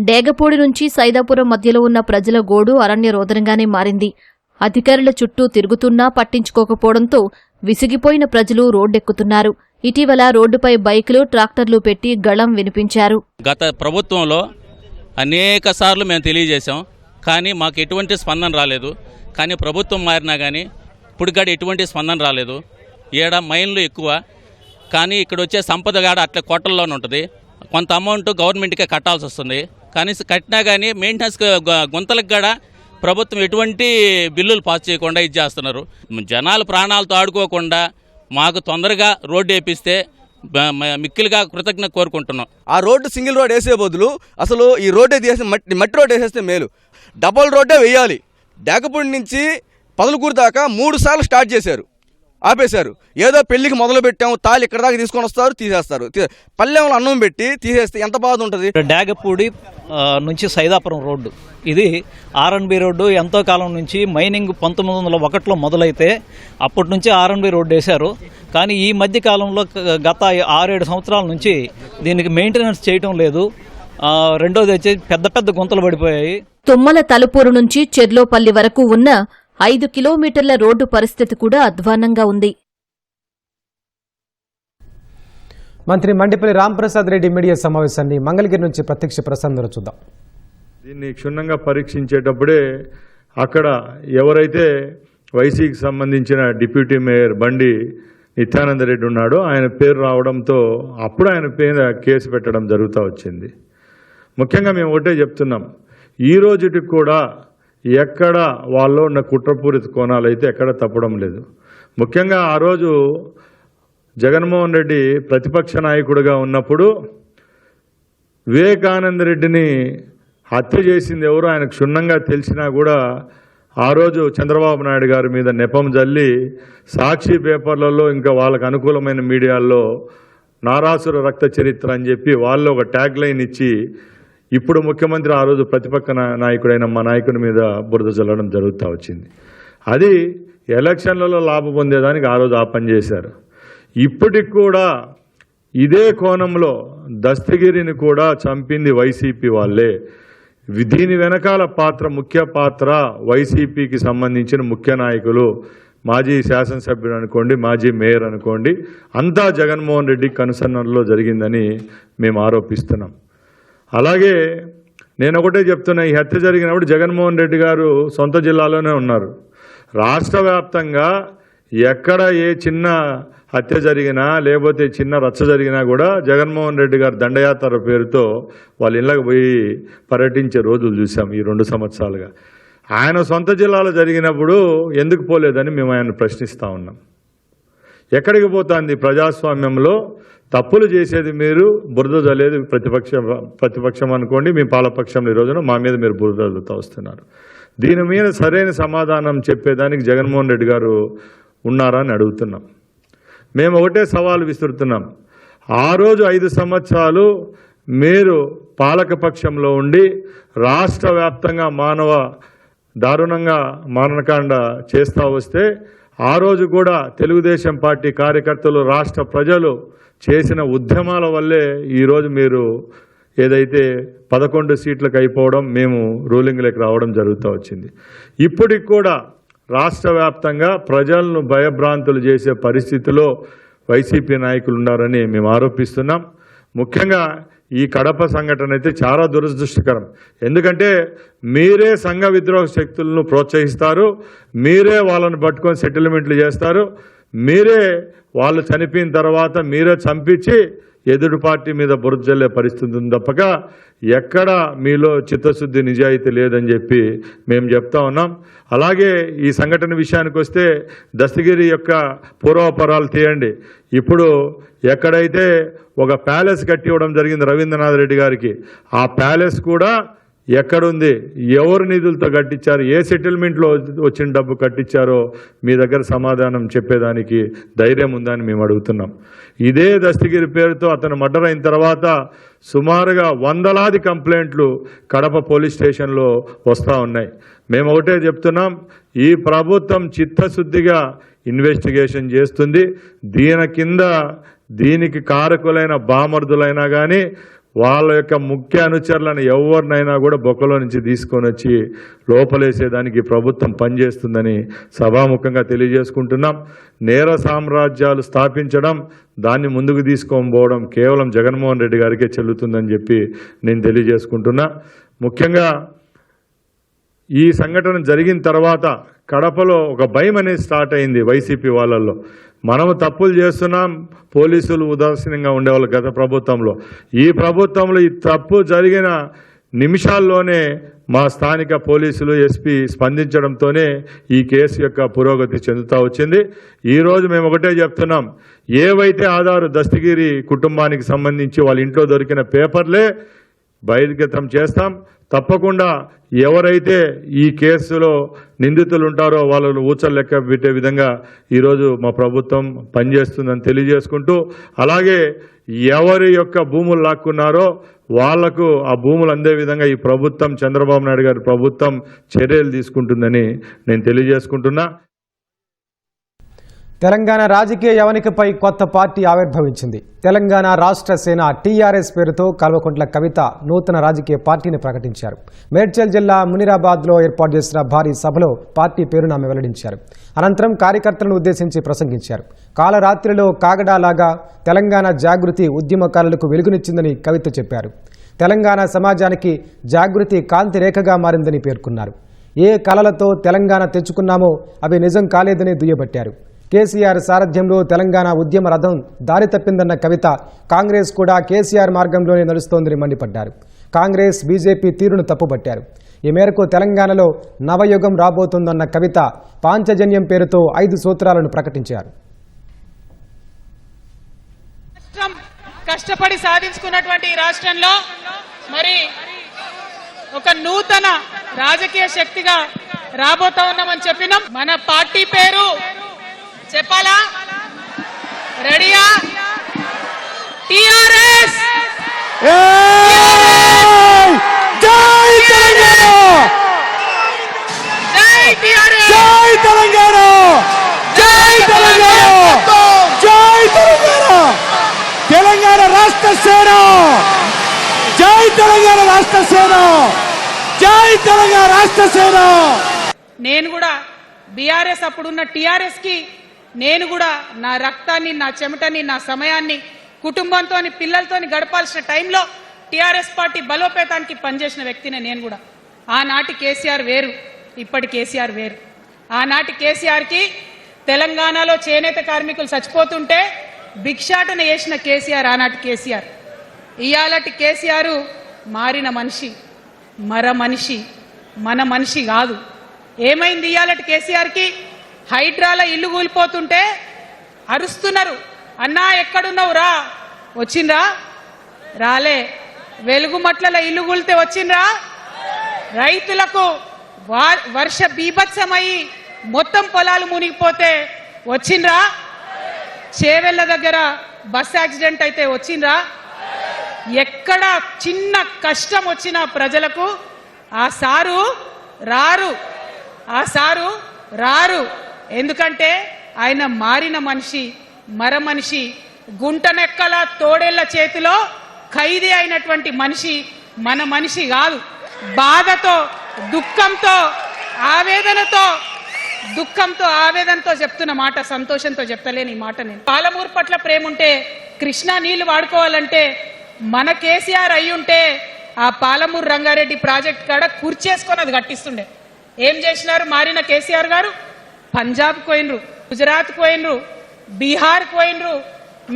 డేగపూడి నుంచి సైదాపురం మధ్యలో ఉన్న ప్రజల గోడు అరణ్య రోదనంగానే మారింది. అధికారుల చుట్టూ తిరుగుతున్నా పట్టించుకోకపోవడంతో విసిగిపోయిన ప్రజలు రోడ్డెక్కుతున్నారు. ఇటీవల రోడ్డుపై బైకులు, ట్రాక్టర్లు పెట్టి గళం వినిపించారు. గత ప్రభుత్వంలో అనేక సార్లు మేము తెలియజేశాం, కానీ మాకు ఎటువంటి స్పందన రాలేదు. కానీ ప్రభుత్వం మారినా కానీ ఇప్పుడు ఎటువంటి స్పందన రాలేదు. ఏడా మైన్లు ఎక్కువ, కానీ ఇక్కడ వచ్చే సంపద గాడ అట్లా కోటల్లోనే ఉంటుంది. కొంత అమౌంట్ గవర్నమెంట్కే కట్టాల్సి వస్తుంది. కానీ కట్టినా కానీ మెయింటెనెన్స్ గుంతలకు కూడా ప్రభుత్వం ఎటువంటి బిల్లులు పాస్ చేయకుండా ఇది చేస్తున్నారు. జనాలు ప్రాణాలతో ఆడుకోకుండా మాకు తొందరగా రోడ్డు వేపిస్తే మిక్కిలిగా కృతజ్ఞత కోరుకుంటున్నాం. ఆ రోడ్డు సింగిల్ రోడ్ వేసే బదులు అసలు ఈ రోడ్డు వేసి మట్టి రోడ్ వేసేస్తే మేలు. డబల్ రోడ్డే వేయాలి. డేగపూడి నుంచి పదలకూరు దాకా 3 సార్లు స్టార్ట్ చేశారు. ఆపేశారు. ఏదో పెళ్లికి మొదలు పెట్టాము, తాళి ఇక్కడ దాకా తీసుకొని వస్తారు, తీసేస్తారు. పల్లెంలో అన్నం పెట్టి తీసేస్తే ఎంత బాధ ఉంటుంది. డాగపూడి నుంచి సైదాపురం రోడ్డు, ఇది ఆర్ఎన్బి రోడ్డు. ఎంతో కాలం నుంచి మైనింగ్ 1901లో మొదలైతే అప్పటి నుంచి ఆర్ఎన్బి రోడ్డు వేశారు. కానీ ఈ మధ్య కాలంలో గత 6-7 సంవత్సరాల నుంచి దీనికి మెయింటెనెన్స్ చేయటం లేదు. రెండోది వచ్చి పెద్ద పెద్ద గుంతలు పడిపోయాయి. తుమ్మల తలుపూరు నుంచి చెర్లోపల్లి వరకు ఉన్న 5 కిలోమీటర్ల రోడ్డు పరిస్థితి కూడా అధ్వాన్నంగా ఉంది. మంత్రి మండిపల్లి రాంప్రసాద్ రెడ్డి మీడియా సమావేశాన్ని మంగళగిరి నుంచి ప్రత్యక్ష ప్రసారంలో చూద్దాం. దీన్ని క్షుణ్ణంగా పరీక్షించేటప్పుడే అక్కడ ఎవరైతే వైసీకి సంబంధించిన డిప్యూటీ మేయర్ బండి నిత్యానంద రెడ్డి ఉన్నాడో ఆయన పేరు రావడంతో అప్పుడు ఆయన మీద కేసు పెట్టడం జరుగుతూ వచ్చింది. ముఖ్యంగా మేము ఒకటే చెప్తున్నాం, ఈ రోజుకి కూడా ఎక్కడ వాళ్ళు ఉన్న కుట్రపూరిత కోణాలు అయితే ఎక్కడ తప్పడం లేదు. ముఖ్యంగా ఆ రోజు జగన్మోహన్ రెడ్డి ప్రతిపక్ష నాయకుడిగా ఉన్నప్పుడు వివేకానంద రెడ్డిని హత్య చేసింది ఎవరు ఆయన క్షుణ్ణంగా తెలిసినా కూడా ఆ రోజు చంద్రబాబు నాయుడు గారి మీద నెపం జల్లి సాక్షి పేపర్లలో ఇంకా వాళ్ళకు అనుకూలమైన మీడియాల్లో నారాసుర రక్త చరిత్ర అని చెప్పి వాళ్ళు ఒక ట్యాగ్ లైన్ ఇచ్చి ఇప్పుడు ముఖ్యమంత్రి ఆ రోజు ప్రతిపక్ష నాయకుడైన మా నాయకుడి మీద బురద చల్లడం జరుగుతూ వచ్చింది. అది ఎలక్షన్లలో లాభం పొందేదానికి ఆ రోజు ఆ పని చేశారు. ఇప్పటికి కూడా ఇదే కోణంలో దస్తగిరిని కూడా చంపింది వైసీపీ వాళ్ళే. దీని వెనకాల ముఖ్య పాత్ర వైసీపీకి సంబంధించిన ముఖ్య నాయకులు, మాజీ శాసనసభ్యుడు అనుకోండి, మాజీ మేయర్ అనుకోండి, అంతా జగన్మోహన్ రెడ్డి కనుసన్నల్లో జరిగిందని మేము ఆరోపిస్తున్నాం. అలాగే నేను ఒకటే చెప్తున్నా, ఈ హత్య జరిగినప్పుడు జగన్మోహన్ రెడ్డి గారు సొంత జిల్లాలోనే ఉన్నారు. రాష్ట్ర వ్యాప్తంగా ఎక్కడ ఏ చిన్న హత్య జరిగినా లేకపోతే చిన్న రచ్చ జరిగినా కూడా జగన్మోహన్ రెడ్డి గారు దండయాత్ర పేరుతో వాళ్ళ ఇళ్ళకి పోయి పర్యటించే రోజులు చూసాం ఈ 2 సంవత్సరాలుగా. ఆయన సొంత జిల్లాలో జరిగినప్పుడు ఎందుకు పోలేదని మేము ఆయన ప్రశ్నిస్తూ ఉన్నాం. ఎక్కడికి పోతుంది ప్రజాస్వామ్యంలో? తప్పులు చేసేది మీరు, బురద జల్లేది ప్రతిపక్షం అనుకోండి, మీ పాలపక్షంలో ఈ రోజున మా మీద మీరు బురద జల్లుతూ వస్తున్నారు. దీని మీద సరైన సమాధానం చెప్పేదానికి జగన్మోహన్ రెడ్డి గారు ఉన్నారా అని అడుగుతున్నాం. మేము ఒకటే సవాలు విసురుతున్నాం. ఆ రోజు 5 సంవత్సరాలు మీరు పాలకపక్షంలో ఉండి రాష్ట్ర వ్యాప్తంగా దారుణంగా మారణకాండ చేస్తూ వస్తే ఆ రోజు కూడా తెలుగుదేశం పార్టీ కార్యకర్తలు, రాష్ట్ర ప్రజలు చేసిన ఉద్యమాల వల్లే ఈరోజు మీరు ఏదైతే 11 సీట్లకు అయిపోవడం, మేము రూలింగ్లోకి రావడం జరుగుతూ వచ్చింది. ఇప్పటికి కూడా రాష్ట్ర వ్యాప్తంగా ప్రజలను భయభ్రాంతులు చేసే పరిస్థితిలో వైసీపీ నాయకులు ఉన్నారని మేము ఆరోపిస్తున్నాం. ముఖ్యంగా ఈ కడప సంఘటన అయితే చాలా దురదృష్టకరం. ఎందుకంటే మీరే సంఘ విద్రోహ శక్తులను ప్రోత్సహిస్తారు, మీరే వాళ్ళని పట్టుకొని సెటిల్మెంట్లు చేస్తారు, మీరే వాళ్ళు చనిపోయిన తర్వాత మీరే చంపించి ఎదుటి పార్టీ మీద బురద జల్లే పరిస్థితి ఉంది తప్పక ఎక్కడ మీలో చిత్తశుద్ధి, నిజాయితీ లేదని చెప్పి మేము చెప్తా ఉన్నాం. అలాగే ఈ సంఘటన విషయానికి వస్తే దస్తగిరి యొక్క పూర్వాపరాలు తీయండి. ఇప్పుడు ఎక్కడైతే ఒక ప్యాలెస్ కట్టి ఇవ్వడం జరిగింది రవీంద్రనాథ్ రెడ్డి గారికి, ఆ ప్యాలెస్ కూడా ఎక్కడుంది, ఎవరు నిధులతో కట్టించారు, ఏ సెటిల్మెంట్లో వచ్చిన డబ్బు కట్టించారో మీ దగ్గర సమాధానం చెప్పేదానికి ధైర్యం ఉందని మేము అడుగుతున్నాం. ఇదే దస్తగిరి పేరుతో అతను మర్డర్ అయిన తర్వాత సుమారుగా 100లాది కంప్లైంట్లు కడప పోలీస్ స్టేషన్లో వస్తూ ఉన్నాయి. మేము ఒకటే చెప్తున్నాం, ఈ ప్రభుత్వం చిత్తశుద్ధిగా ఇన్వెస్టిగేషన్ చేస్తుంది. దీనికి కారకులైన బామర్దులైనా కానీ వాళ్ళ యొక్క ముఖ్య అనుచరులను ఎవరినైనా కూడా బొక్కలో నుంచి తీసుకొని వచ్చి లోపలేసేదానికి ప్రభుత్వం పనిచేస్తుందని సభాముఖంగా తెలియజేసుకుంటున్నాం. నేర సామ్రాజ్యాలు స్థాపించడం, దాన్ని ముందుకు తీసుకొని పోవడం కేవలం జగన్మోహన్ రెడ్డి గారికే చెల్లుతుందని చెప్పి నేను తెలియజేసుకుంటున్నా. ముఖ్యంగా ఈ సంఘటన జరిగిన తర్వాత కడపలో ఒక భయం అనేది స్టార్ట్ అయింది వైసీపీ వాళ్ళల్లో. మనము తప్పులు చేస్తున్నాం, పోలీసులు ఉదాసీనంగా ఉండేవాళ్ళు గత ప్రభుత్వంలో. ఈ ప్రభుత్వంలో ఈ తప్పు జరిగిన నిమిషాల్లోనే మా స్థానిక పోలీసులు, ఎస్పీ స్పందించడంతోనే ఈ కేసు యొక్క పురోగతి చెందుతూ వచ్చింది. ఈరోజు మేము ఒకటే చెప్తున్నాం, ఏవైతే ఆధారు దస్తగిరి కుటుంబానికి సంబంధించి వాళ్ళ ఇంట్లో దొరికిన పేపర్లే బహిర్గతం చేస్తాం. తప్పకుండా ఎవరైతే ఈ కేసులో నిందితులు ఉంటారో వాళ్ళను ఊచలు లెక్క పెట్టే విధంగా ఈరోజు మా ప్రభుత్వం పనిచేస్తుందని తెలియజేసుకుంటూ, అలాగే ఎవరి యొక్క భూములు లాక్కున్నారో వాళ్లకు ఆ భూములు అందే విధంగా ఈ ప్రభుత్వం, చంద్రబాబు నాయుడు గారి ప్రభుత్వం చర్యలు తీసుకుంటుందని నేను తెలియజేసుకుంటున్నా. తెలంగాణ రాజకీయ యవనికపై కొత్త పార్టీ ఆవిర్భవించింది. తెలంగాణ రాష్ట్ర సేన టీఆర్ఎస్ పేరుతో కల్వకుంట్ల కవిత నూతన రాజకీయ పార్టీని ప్రకటించారు. మేడ్చల్ జిల్లా మునిరాబాద్లో ఏర్పాటు చేసిన భారీ సభలో పార్టీ పేరును ఆమె వెల్లడించారు. అనంతరం కార్యకర్తలను ఉద్దేశించి ప్రసంగించారు. కాలరాత్రిలో కాగడాలాగా తెలంగాణ జాగృతి ఉద్యమకారులకు వెలుగునిచ్చిందని కవిత చెప్పారు. తెలంగాణ సమాజానికి జాగృతి కాంతి రేఖగా మారిందని పేర్కొన్నారు. ఏ కలలతో తెలంగాణ తెచ్చుకున్నామో అవి నిజం కాలేదని దుయ్యబట్టారు. కేసీఆర్ సారథ్యంలో తెలంగాణ ఉద్యమ రథం దారి తప్పిందన్న కవిత, కాంగ్రెస్ కూడా కేసీఆర్ మార్గంలోనే నడుస్తోందని మండిపడ్డారు. కాంగ్రెస్, బీజేపీ తీరును తప్పుపట్టారు. ఈ మేరకు తెలంగాణలో నవయుగం రాబోతోందన్న కవిత పాంచజన్యం పేరుతో 5 సూత్రాలను ప్రకటించారు. కష్టపడి సాధించుకున్నటువంటి ఈ రాష్ట్రంలో మరి ఒక నూతన రాజకీయ శక్తిగా రాబోతా ఉన్నామని చెప్పినాం. మన పార్టీ పేరు చెప్పాలా? రెడీయా? టిఆర్ఎస్. జై తెలంగాణ! జై టిఆర్ఎస్! జై తెలంగాణ! జై తెలంగాణ! జై తెలంగాణ! తెలంగాణ రాష్ట్ర సేన! జై తెలంగాణ రాష్ట్ర సేన! జై తెలంగాణ రాష్ట్ర సేన! నేను కూడా బీఆర్ఎస్ అప్పుడున్న టిఆర్ఎస్ కి నేను కూడా నా రక్తాన్ని, నా చెమటని, నా సమయాన్ని కుటుంబంతో, పిల్లలతో గడపాల్సిన టైంలో టిఆర్ఎస్ పార్టీ బలోపేతానికి పనిచేసిన వ్యక్తిని నేను కూడా. ఆనాటి కేసీఆర్ వేరు, ఇప్పటి కేసీఆర్ వేరు. ఆనాటి కేసీఆర్కి తెలంగాణలో చేనేత కార్మికులు చచ్చిపోతుంటే భిక్షాటన చేసిన కేసీఆర్ ఆనాటి కేసీఆర్. ఇయాలటి కేసీఆర్ మారిన మనిషి, మర మనిషి, మన మనిషి కాదు. ఏమైంది ఇయాలటి కేసీఆర్కి? హైడ్రాల ఇల్లు కూలిపోతుంటే అరుస్తున్నారు, అన్నా ఎక్కడున్నావు రా, వచ్చిండ్రా? రాలే. వెలుగుమట్ల ఇల్లు కూలితే వచ్చిండ్రా? రైతులకు వర్ష బీభత్సమయ్యి మొత్తం పొలాలు మునిగిపోతే వచ్చిండ్రా? చేవెళ్ళ దగ్గర బస్ యాక్సిడెంట్ అయితే వచ్చిండ్రా? ఎక్కడ చిన్న కష్టం వచ్చినా ప్రజలకు ఆ సారు రారు, ఆ సారు రారు. ఎందుకంటే ఆయన మారిన మనిషి, మర మనిషి, గుంటనెక్కల తోడేళ్ల చేతిలో ఖైదీ అయినటువంటి మనిషి, మన మనిషి కాదు. బాధతో, దుఃఖంతో, ఆవేదనతో చెప్తున్న మాట, సంతోషంతో చెప్తలేని ఈ మాట. నేను పాలమూరు పట్ల ప్రేమ ఉంటే, కృష్ణా నీళ్లు వాడుకోవాలంటే మన కేసీఆర్ అయ్యుంటే ఆ పాలమూరు రంగారెడ్డి ప్రాజెక్ట్ కాడ కుర్చేసుకొని అది కట్టిస్తుండే. ఏం చేసినారు మారిన కేసీఆర్ గారు? పంజాబ్ పోయినరు, గుజరాత్ పోయినరు, బీహార్ పోయినరు.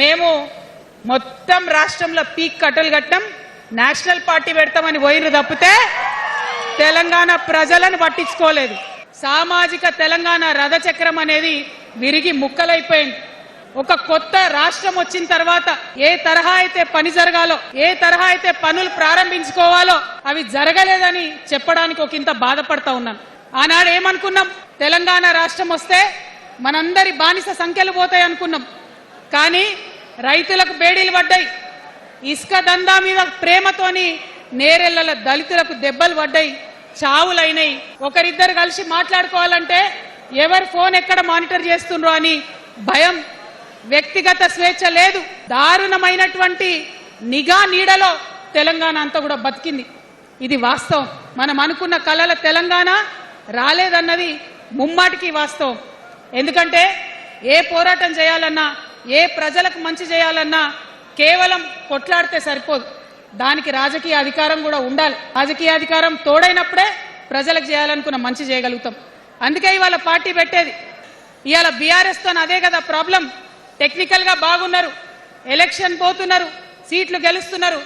మేము మొత్తం రాష్ట్రంలో పీక్ కట్టలు కట్టం, నేషనల్ పార్టీ పెడతామని పోయినరు తప్పితే తెలంగాణ ప్రజలను పట్టించుకోలేదు. సామాజిక తెలంగాణ రథచక్రం అనేది విరిగి ముక్కలైపోయింది. ఒక కొత్త రాష్ట్రం వచ్చిన తర్వాత ఏ తరహా అయితే పని జరగాలో, ఏ తరహా అయితే పనులు ప్రారంభించుకోవాలో అవి జరగలేదని చెప్పడానికి ఒకంత బాధపడతా ఉన్నాను. ఆనాడు ఏమనుకున్నాం? తెలంగాణ రాష్ట్రం వస్తే మనందరి బానిస సంఖ్యలు పోతాయి అనుకున్నాం. కానీ రైతులకు బేడీలు పడ్డాయి, ఇసుక దందా మీద ప్రేమతోని నేరెళ్ల దళితులకు దెబ్బలు పడ్డాయి, చావులైనాయి. ఒకరిద్దరు కలిసి మాట్లాడుకోవాలంటే ఎవరి ఫోన్ ఎక్కడ మానిటర్ చేస్తుండ్రో అని భయం, వ్యక్తిగత స్వేచ్ఛ లేదు. దారుణమైనటువంటి నిఘా నీడలో తెలంగాణ అంతా కూడా బతికింది. ఇది వాస్తవం. మనం అనుకున్న కలల తెలంగాణ రాలేదన్నది ముమ్మాటికి వాస్తవం. ఎందుకంటే ఏ పోరాటం చేయాలన్నా, ఏ ప్రజలకు మంచి చేయాలన్నా కేవలం కొట్లాడితే సరిపోదు, దానికి రాజకీయ అధికారం కూడా ఉండాలి. రాజకీయ అధికారం తోడైనప్పుడే ప్రజలకు చేయాలనుకున్న మంచి చేయగలుగుతాం. అందుకే ఇవాళ పార్టీ పెట్టేది. ఇవాళ బీఆర్ఎస్తో అదే కదా ప్రాబ్లం. టెక్నికల్గా బాగున్నారు, ఎలక్షన్ పోతున్నారు, సీట్లు గెలుస్తున్నారు,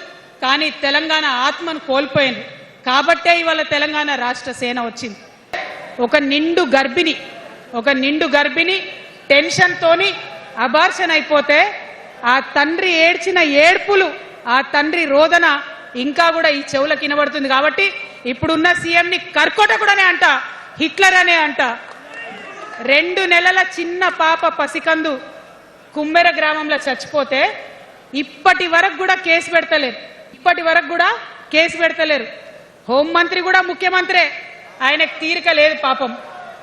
కానీ తెలంగాణ ఆత్మను కోల్పోయింది. కాబట్టే ఇవాళ తెలంగాణ రాష్ట్ర సేన వచ్చింది. ఒక నిండు గర్భిణి టెన్షన్తోని అబార్షన్ అయిపోతే ఆ తండ్రి ఏడ్చిన ఏడ్పులు, ఆ తండ్రి రోదన ఇంకా కూడా ఈ చెవులకు వినబడుతుంది. కాబట్టి ఇప్పుడున్న సీఎంని కర్కోట కూడానే అంట, హిట్లర్ అనే అంట. 2 నెలల చిన్న పాప పసికందు కుమ్మెర గ్రామంలో చచ్చిపోతే ఇప్పటి వరకు కూడా కేసు పెడతలేరు. హోంమంత్రి కూడా ముఖ్యమంత్రే, ఆయనకు తీరిక లేదు పాపం.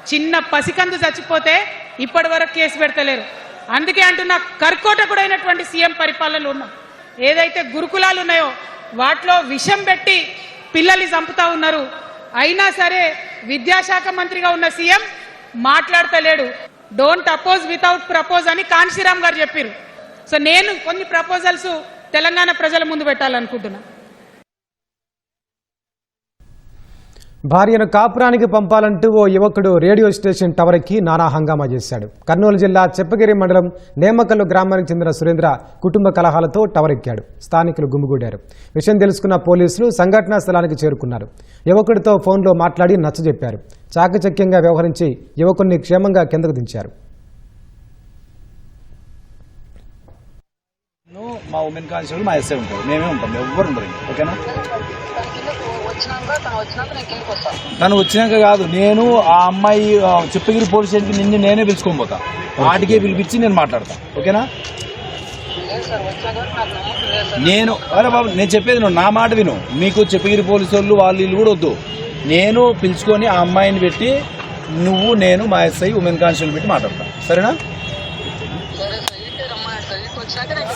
చిన్న పసికందు చచ్చిపోతే ఇప్పటి వరకు కేసు పెడతలేరు. అందుకే అంటున్నా, కర్కోట కూడా అయినటువంటి సీఎం పరిపాలనలో ఉన్నాం. ఏదైతే గురుకులాలు ఉన్నాయో వాటిలో విషం పెట్టి పిల్లల్ని చంపుతా ఉన్నారు. అయినా సరే విద్యాశాఖ మంత్రిగా ఉన్న సీఎం మాట్లాడతలేడు. డోంట్ అపోజ్ వితౌట్ ప్రపోజ్ అని కాన్శీరామ్ గారు చెప్పారు. సో నేను కొన్ని ప్రపోజల్స్ తెలంగాణ ప్రజల ముందు పెట్టాలనుకుంటున్నా. భార్యను కాపురానికి పంపాలంటూ ఓ యువకుడు రేడియో స్టేషన్ టవర్ ఎక్కి నానా హంగామా చేశాడు. కర్నూలు జిల్లా చెప్పగిరి మండలం నేమకల్లు గ్రామానికి చెందిన సురేంద్ర కుటుంబ కలహాలతో టవర్ ఎక్కాడు. స్థానికులు గుమిగూడారు. విషయం తెలుసుకున్న పోలీసులు సంఘటనా స్థలానికి చేరుకున్నారు. యువకుడితో ఫోన్లో మాట్లాడి నచ్చజెప్పారు. చాకచక్యంగా వ్యవహరించి యువకుడిని క్షేమంగా కిందకు దించారు. మా ఉమెన్ కానిస్టేబుల్ మా ఎస్ఐ ఉంటారు, మేమే ఉంటాం, ఎవ్వరు ఉండరు. ఓకేనా? తను వచ్చినాక కాదు, నేను ఆ అమ్మాయి చెప్పగిరి పోలీస్ స్టేషన్కి నేనే పిలుచుకొని పోతా. వాటికే పిలిపించి నేను మాట్లాడతా. ఓకేనా? అరే బాబు, నేను చెప్పేది నువ్వు నా మాట విను. మీకు చెప్పగిరి పోలీసు వాళ్ళు వీళ్ళు కూడా వద్దు. నేను పిలుచుకొని ఆ అమ్మాయిని పెట్టి నేను మా ఎస్ఐ ఉమెన్ కానిస్టేబుల్ పెట్టి మాట్లాడతా. సరేనా?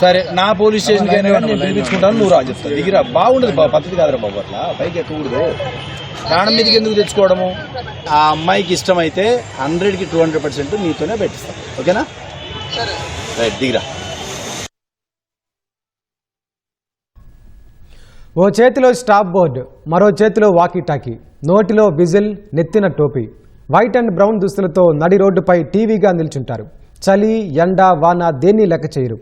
సరే, నా పోలీస్ స్టేషన్కి అయినా కానీ నేను పిలిపించుకుంటాను, నువ్వు రా చెప్తా. దిగిరా. బాగుండదు పద్ధతి కాదురా బాబు, అట్లా పైకి ఎక్కకూడదు. ప్రాణం మీదకి ఎందుకు తెచ్చుకోవడము? ఆ అమ్మాయికి ఇష్టమైతే 100కి 200% నీతోనే పెట్టిస్తాను. ఓకేనా? రైట్, దిగిరా. ఓ చేతిలో స్టాప్ బోర్డు, మరో చేతిలో వాకీ టాకీ, నోటిలో విజిల్, నెత్తిన టోపీ, వైట్ అండ్ బ్రౌన్ దుస్తులతో నడి రోడ్డుపై టీవీగా నిల్చుంటారు. చలి, ఎండ, వాన దేన్ని లెక్క చేయరు.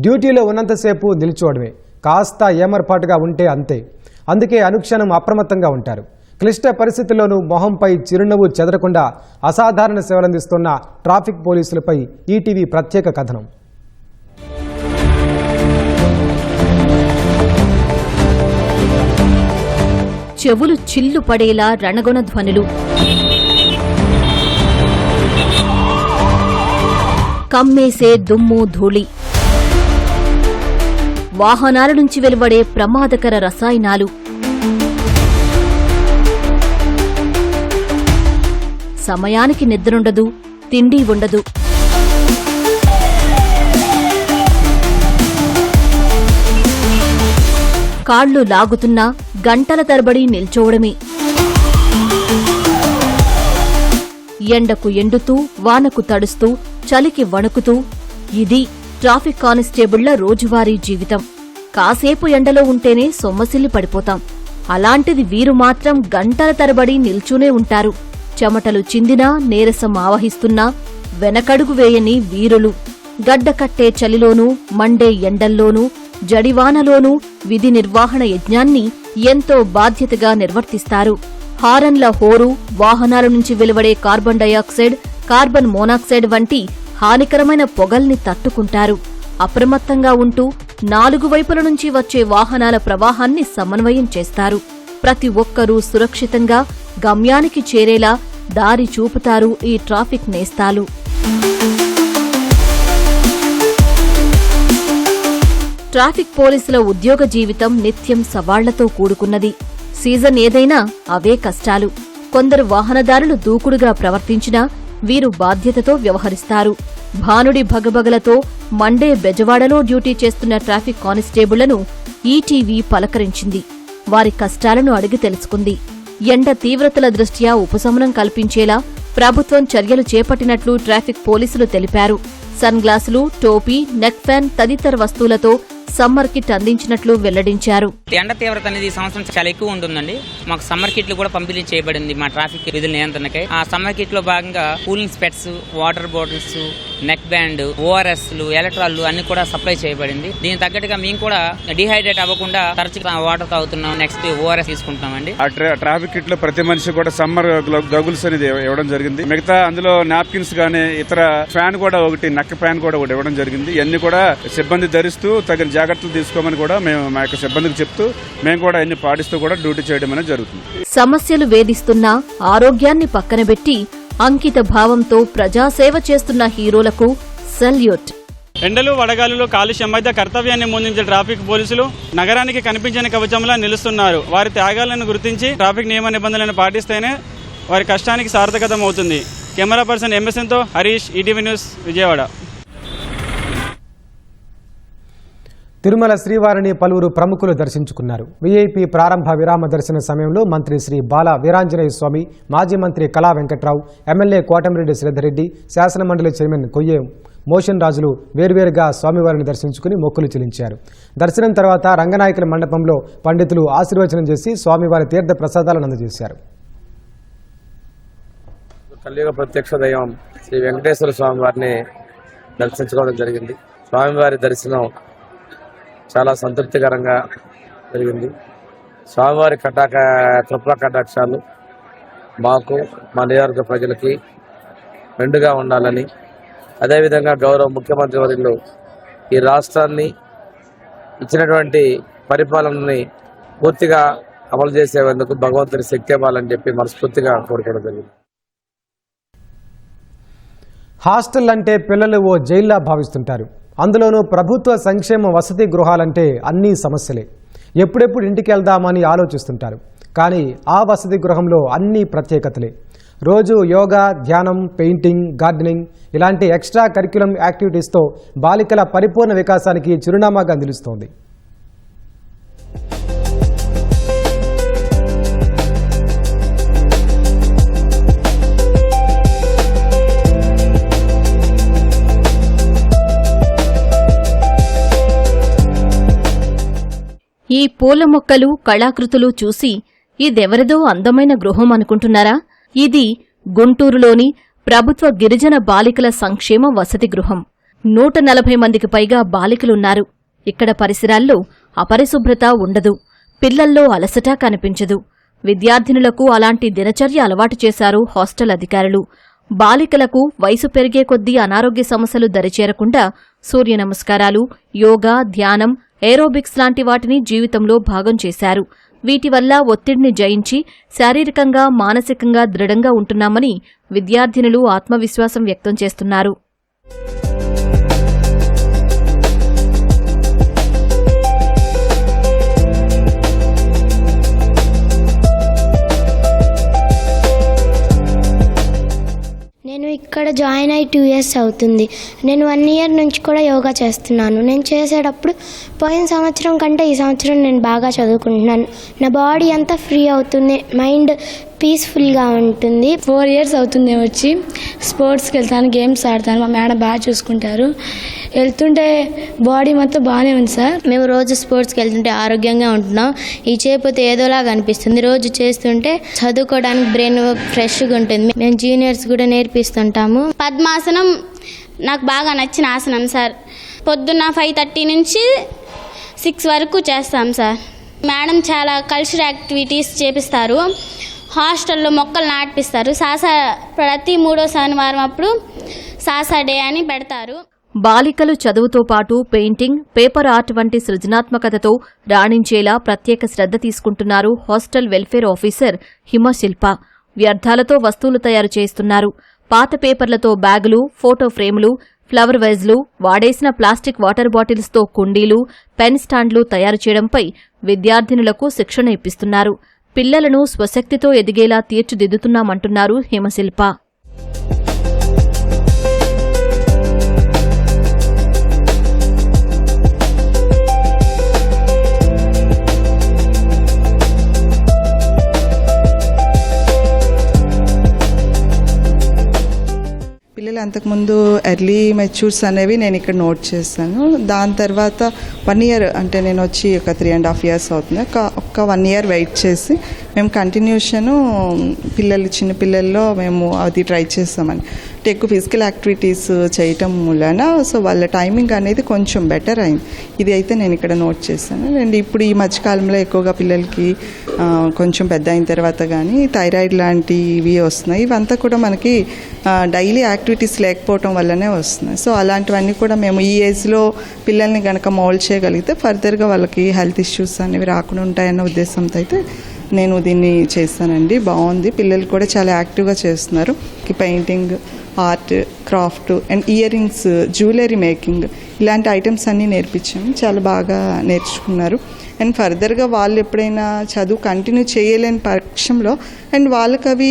డ్యూటీలో ఉన్నంతసేపు నిల్చోవడమే, కాస్త ఏమర్పాటుగా ఉంటే అంతే. అందుకే అనుక్షణం అప్రమత్తంగా ఉంటారు. క్లిష్ట పరిస్థితుల్లోనూ మొహంపై చిరునవ్వు చెదరకుండా అసాధారణ సేవలందిస్తున్న ట్రాఫిక్ పోలీసులపై ఈటీవీ ప్రత్యేక కథనం. చెవులు చిల్లు పడేలా రణగొణ ధ్వనులు, కమ్మేసే దుమ్ము ధూళి, వాహనాల నుంచి వెలువడే ప్రమాదకర రసాయనాలు, సమయానికి నిద్రుండదు, తిండి ఉండదు. కాళ్లు లాగుతున్నా గంటల తరబడి నిల్చోవడమే. ఎండకు ఎండుతూ, వానకు తడుస్తూ, చలికి వణుకుతూ, ఇది ట్రాఫిక్ కానిస్టేబుళ్ల రోజువారీ జీవితం. కాసేపు ఎండలో ఉంటేనే సొమ్మసిల్లి పడిపోతాం. అలాంటిది వీరు మాత్రం గంటల తరబడి నిల్చునే ఉంటారు. చెమటలు చిందినా, నీరసం ఆవహిస్తున్నా వెనకడుగు వేయని వీరులు. గడ్డకట్టే చలిలోనూ, మండే ఎండల్లోనూ, జడివానలోనూ విధి నిర్వహణ యజ్ఞాన్ని ఎంతో బాధ్యతగా నిర్వర్తిస్తారు. హారన్ల హోరు, వాహనాల నుంచి వెలువడే కార్బన్ డయాక్సైడ్, కార్బన్ మోనాక్సైడ్ వంటి హానికరమైన పొగల్ని తట్టుకుంటారు. అప్రమత్తంగా ఉంటూ 4 వైపుల నుంచి వచ్చే వాహనాల ప్రవాహాన్ని సమన్వయం చేస్తారు. ప్రతి ఒక్కరూ సురక్షితంగా గమ్యానికి చేరేలా దారి చూపుతారు ఈ ట్రాఫిక్ నేస్తాలు. ట్రాఫిక్ పోలీసుల ఉద్యోగ జీవితం నిత్యం సవాళ్లతో కూడుకున్నది. సీజన్ ఏదైనా అవే కష్టాలు. కొందరు వాహనదారులు దూకుడుగా ప్రవర్తించినా వీరు బాధ్యతతో వ్యవహరిస్తారు. భానుడి భగభగలతో మండే బెజవాడలో డ్యూటీ చేస్తున్న ట్రాఫిక్ కానిస్టేబుళ్లను ఈటీవీ పలకరించింది. వారి కష్టాలను అడిగి తెలుసుకుంది. ఎండ తీవ్రతల దృష్ట్యా ఉపశమనం కల్పించేలా ప్రభుత్వం చర్యలు చేపట్టినట్లు ట్రాఫిక్ పోలీసులు తెలిపారు. సన్ గ్లాసులు, టోపీ, నెక్ ఫ్యాన్ తదితర వస్తువులతో సమ్మర్ కిట్ అందించినట్లు వెల్లడించారు. ఎండ తీవ్రత అనేది ఈ సంవత్సరం చాలా ఎక్కువ ఉంటుందండి. మాకు సమ్మర్ కిట్లు కూడా పంపిణీ చేయబడింది మా ట్రాఫిక్ విధుల నియంత్రణకై. ఆ సమ్మర్ కిట్ లో భాగంగా cooling specs, water bottles, neck band, ఓఆర్ఎస్లు, ఎలక్ట్రాల్లు అన్ని కూడా సప్లై చేయబడింది. దీనికి తగ్గట్టుగా మేము కూడా డిహైడ్రేట్ అవ్వకుండా తరచుగా వాటర్ తాగుతున్నాం. నెక్స్ట్ ఓఆర్ఎస్ తీసుకుంటామండి. ఆ ట్రాఫిక్ కిట్ లో ప్రతి మనిషి కూడా సమ్మర్ గగుల్స్ అనేది ఇవ్వడం జరిగింది. మిగతా అందులో నాప్కిన్స్ గానీ ఇతర ఫ్యాన్ కూడా ఒకటి, నక్క ఫ్యాన్ కూడా ఒకటి ఇవ్వడం జరిగింది. ఇవన్నీ కూడా సిబ్బంది ధరిస్తూ తగిన జాగ్రత్తలు తీసుకోమని కూడా మేము మా యొక్క సిబ్బందికి చెప్తూ మేము కూడా అన్ని పాటిస్తూ కూడా డ్యూటీ చేయడం అనేది జరుగుతుంది. సమస్యలు వేధిస్తున్నా ఆరోగ్యాన్ని పక్కనబెట్టి అంకిత భావంతో ప్రజాసేవ చేస్తున్న హీరోలకు సల్యూట్. ఎండలు, వడగాలులు, కాలుష్యం మధ్య కర్తవ్యాన్ని ముందుంచే ట్రాఫిక్ పోలీసులు నగరానికి కనిపించని కవచంలా నిలుస్తున్నారు. వారి త్యాగాలను గుర్తించి ట్రాఫిక్ నియమ నిబంధనలను పాటిస్తేనే వారి కష్టానికి సార్థకతం అవుతుంది. కెమెరా పర్సన్ ఎంఎస్ఎన్తో హరీష్, ఈటీవీ న్యూస్, విజయవాడ. తిరుమల శ్రీవారిని పలువురు ప్రముఖులు దర్శించుకున్నారు. వీఐపీ ప్రారంభ విరామ దర్శన సమయంలో మంత్రి శ్రీ బాల వీరాంజనేయ స్వామి, మాజీ మంత్రి కళా వెంకట్రావు, ఎమ్మెల్యే కోటమిరెడ్డి శ్రీధర్రెడ్డి, శాసనమండలి చైర్మన్ కొయ్యే మోషన్ రాజులు వేర్వేరుగా స్వామివారిని దర్శించుకుని మొక్కులు చెల్లించారు. దర్శనం తర్వాత రంగనాయకుల మండపంలో పండితులు ఆశీర్వచనం చేసి స్వామివారి తీర్థ ప్రసాదాలను అందజేశారు. కలియుగ ప్రత్యక్ష దైవం శ్రీ వెంకటేశ్వర స్వామి వారిని దర్శించుకోవడం జరిగింది. స్వామివారి దర్శనం చాలా సంతృప్తికరంగా జరిగింది. స్వామివారి కృపా కటాక్షాలు మాకు, మా నియోజకవర్గ ప్రజలకి మెండుగా ఉండాలని, అదేవిధంగా గౌరవ ముఖ్యమంత్రి వర్యులు ఈ రాష్ట్రాన్ని ఇచ్చినటువంటి పరిపాలనని పూర్తిగా అమలు చేసేందుకు భగవంతుని శక్తి ఇవ్వాలని చెప్పి మనస్ఫూర్తిగా కోరుకోవడం జరిగింది. హాస్టల్ అంటే పిల్లలు ఓ జైల్లా భావిస్తుంటారు. అందులోనూ ప్రభుత్వ సంక్షేమ వసతి గృహాలంటే అన్నీ సమస్యలే. ఎప్పుడెప్పుడు ఇంటికి వెళ్దామని ఆలోచిస్తుంటారు. కానీ ఆ వసతి గృహంలో అన్ని ప్రత్యేకతలే. రోజు యోగా, ధ్యానం, పెయింటింగ్, గార్డెనింగ్ ఇలాంటి ఎక్స్ట్రా కరిక్యులం యాక్టివిటీస్తో బాలికల పరిపూర్ణ వికాసానికి చిరునామాగా నిలుస్తోంది. ఈ పూల మొక్కలు, కళాకృతులు చూసి ఇదెవరిదో అందమైన గృహం అనుకుంటున్నారా? ఇది గుంటూరులోని ప్రభుత్వ గిరిజన బాలికల సంక్షేమ వసతి గృహం. 140 మందికి పైగా బాలికలున్నారు. ఇక్కడ పరిసరాల్లో అపరిశుభ్రత ఉండదు. పిల్లల్లో అలసట కనిపించదు. విద్యార్థినులకు అలాంటి దినచర్య అలవాటు చేశారు హాస్టల్ అధికారులు. బాలికలకు వయసు పెరిగే కొద్దీ అనారోగ్య సమస్యలు దరిచేరకుండా సూర్య నమస్కారాలు, యోగా, ధ్యానం, ఏరోబిక్స్ లాంటి వాటిని జీవితంలో భాగం చేశారు. వీటి వల్ల ఒత్తిడిని జయించి శారీరకంగా, మానసికంగా దృఢంగా ఉంటున్నామని విద్యార్థినులు ఆత్మవిశ్వాసం వ్యక్తం చేస్తున్నారు. నేను ఇక్కడ జాయిన్ అయ్యి 2 years అవుతుంది. నేను 1 year నుంచి కూడా యోగా చేస్తున్నాను. నేను చేసేటప్పుడు పోయిన సంవత్సరం కంటే ఈ సంవత్సరం నేను బాగా చదువుకుంటున్నాను. నా బాడీ అంతా ఫ్రీ అవుతుంది, మైండ్ పీస్ఫుల్గా ఉంటుంది. 4 years అవుతుంది వచ్చి. స్పోర్ట్స్కి వెళ్తాను, గేమ్స్ ఆడతాను. మా మేడం బాగా చూసుకుంటారు. వెళ్తుంటే బాడీ మొత్తం బాగానే ఉంది సార్. మేము రోజు స్పోర్ట్స్కి వెళ్తుంటే ఆరోగ్యంగా ఉంటున్నాం. ఈ చేయకపోతే ఏదోలాగా అనిపిస్తుంది. రోజు చేస్తుంటే చదువుకోవడానికి బ్రెయిన్ ఫ్రెష్గా ఉంటుంది. మేము జూనియర్స్ కూడా నేర్పిస్తుంటాము. పద్మాసనం నాకు బాగా నచ్చిన ఆసనం సార్. పొద్దున్న 5:30 నుంచి 6 వరకు చేస్తాం సార్. మేడం చాలా కల్చరల్ యాక్టివిటీస్ చేపిస్తారు. హాస్టల్లో మొక్కలు నాటిపిస్తారు. ప్రతి 3వ శనివారం అప్పుడు సాసా డే అని పెడతారు. బాలికలు చదువుతో పాటు పెయింటింగ్, పేపర్ ఆర్ట్ వంటి సృజనాత్మకతతో రాణించేలా ప్రత్యేక శ్రద్ధ తీసుకుంటున్నారు హాస్టల్ వెల్ఫేర్ ఆఫీసర్ హిమశిల్ప. వ్యర్థాలతో వస్తువులు తయారు చేస్తున్నారు. పాత పేపర్లతో బ్యాగులు, ఫోటో ఫ్రేములు, ఫ్లవర్ వైజ్లు, వాడేసిన ప్లాస్టిక్ వాటర్ బాటిల్స్తో కుండీలు, పెన్ స్టాండ్లు తయారు చేయడంపై విద్యార్థినులకు శిక్షణ ఇప్పిస్తున్నారు. పిల్లలను స్వశక్తితో ఎదిగేలా తీర్చిదిద్దుతున్నామంటున్నారు హిమశిల్ప. పిల్లలు అంతకుముందు ఎర్లీ మెచ్యూర్స్ అనేవి నేను ఇక్కడ నోట్ చేస్తాను. దాని తర్వాత 1 year అంటే నేను వచ్చి ఒక 3.5 years అవుతుంది. ఒక 1 year వెయిట్ చేసి మేము కంటిన్యూషను చిన్న పిల్లల్లో మేము అది ట్రై చేస్తామని అంటే ఎక్కువ ఫిజికల్ యాక్టివిటీస్ చేయటం మూలన సో వాళ్ళ టైమింగ్ అనేది కొంచెం బెటర్ అయింది. ఇది అయితే నేను ఇక్కడ నోట్ చేశాను. అండ్ ఇప్పుడు ఈ మధ్యకాలంలో ఎక్కువగా పిల్లలకి కొంచెం పెద్ద అయిన తర్వాత కానీ థైరాయిడ్ లాంటివి వస్తున్నాయి. ఇవంతా కూడా మనకి డైలీ యాక్టివిటీస్ లేకపోవటం వల్లనే వస్తున్నాయి. సో అలాంటివన్నీ కూడా మేము ఈ ఏజ్లో పిల్లల్ని కనుక మోల్డ్ చేయగలిగితే ఫర్దర్గా వాళ్ళకి హెల్త్ ఇష్యూస్ అనేవి రాకుండా ఉంటాయన్న ఉద్దేశంతో అయితే నేను దీన్ని చేస్తానండి. బాగుంది, పిల్లలు కూడా చాలా యాక్టివ్గా చేస్తున్నారు. Painting, art, craft and ear rings, jewellery making ఇలాంటి ఐటమ్స్ అన్నీ నేర్పించాము. చాలా బాగా నేర్చుకున్నారు. అండ్ ఫర్దర్గా వాళ్ళు ఎప్పుడైనా చదువు కంటిన్యూ చేయలేని పక్షంలో అండ్ వాళ్ళకి అవి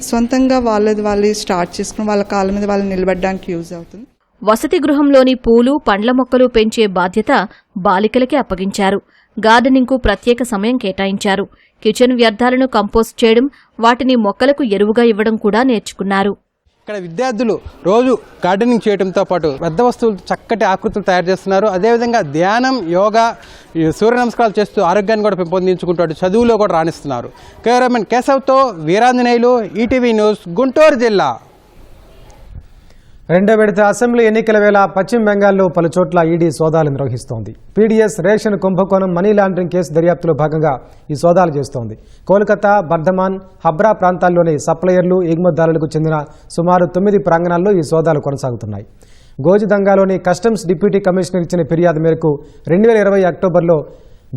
సొంతంగా వాళ్ళు స్టార్ట్ చేసుకుని వాళ్ళ కాళ్ళ మీద వాళ్ళు నిలబడడానికి యూజ్ అవుతుంది. వసతి గృహంలోని పూలు, పండ్ల మొక్కలు పెంచే బాధ్యత బాలికలకే అప్పగించారు. గార్డెనింగ్కు ప్రత్యేక సమయం కేటాయించారు. కిచెన్ వ్యర్థాలను కంపోస్ట్ చేయడం, వాటిని మొక్కలకు ఎరువుగా ఇవ్వడం కూడా నేర్చుకున్నారు. ఇక్కడ విద్యార్థులు రోజు గార్డెనింగ్ చేయడంతో పాటు పెద్ద వస్తువులు చక్కటి ఆకృతులు తయారు చేస్తున్నారు. అదేవిధంగా ధ్యానం, యోగా, సూర్య నమస్కారాలు చేస్తూ ఆరోగ్యాన్ని కూడా పెంపొందించుకుంటూ చదువులో కూడా రాణిస్తున్నారు. కెమెరామెన్ కేశవ్తో వీరాంజనేయులు, ఈటీవీ న్యూస్, గుంటూరు జిల్లా. రెండో విడత అసెంబ్లీ ఎన్నికల వేళ పశ్చిమ బెంగాల్లో పలు చోట్ల ఈడీ సోదాలు నిర్వహిస్తోంది. పీడీఎస్ రేషన్ కుంభకోణం మనీ లాండరింగ్ కేసు దర్యాప్తులో భాగంగా ఈ సోదాలు చేస్తోంది. కోల్కతా, బర్ధమాన్, హబ్రా ప్రాంతాల్లోని సప్లయర్లు, ఎగుమతిదారులకు చెందిన సుమారు 9 ప్రాంగణాల్లో ఈ సోదాలు కొనసాగుతున్నాయి. గోజిదంగాలోని కస్టమ్స్ డిప్యూటీ కమిషనర్ ఇచ్చిన ఫిర్యాదు మేరకు 2020 అక్టోబర్లో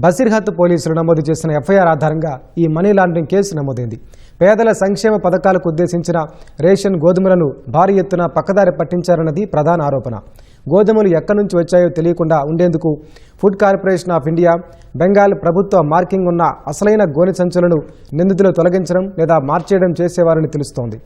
బసిర్హత్ పోలీసులు నమోదు చేసిన ఎఫ్ఐఆర్ ఆధారంగా ఈ మనీ లాండరింగ్ కేసు నమోదైంది. పేదల సంక్షేమ పథకాలకు ఉద్దేశించిన రేషన్ గోధుమలను భారీ ఎత్తున పక్కదారి పట్టించారన్నది ప్రధాన ఆరోపణ. గోధుమలు ఎక్కడి నుంచి వచ్చాయో తెలియకుండా ఉండేందుకు food corporation of India, Bengal ప్రభుత్వ మార్కింగ్ ఉన్న అసలైన గోనె సంచులను నిందితులు తొలగించడం లేదా మార్చేయడం చేసేవారని తెలుస్తోంది.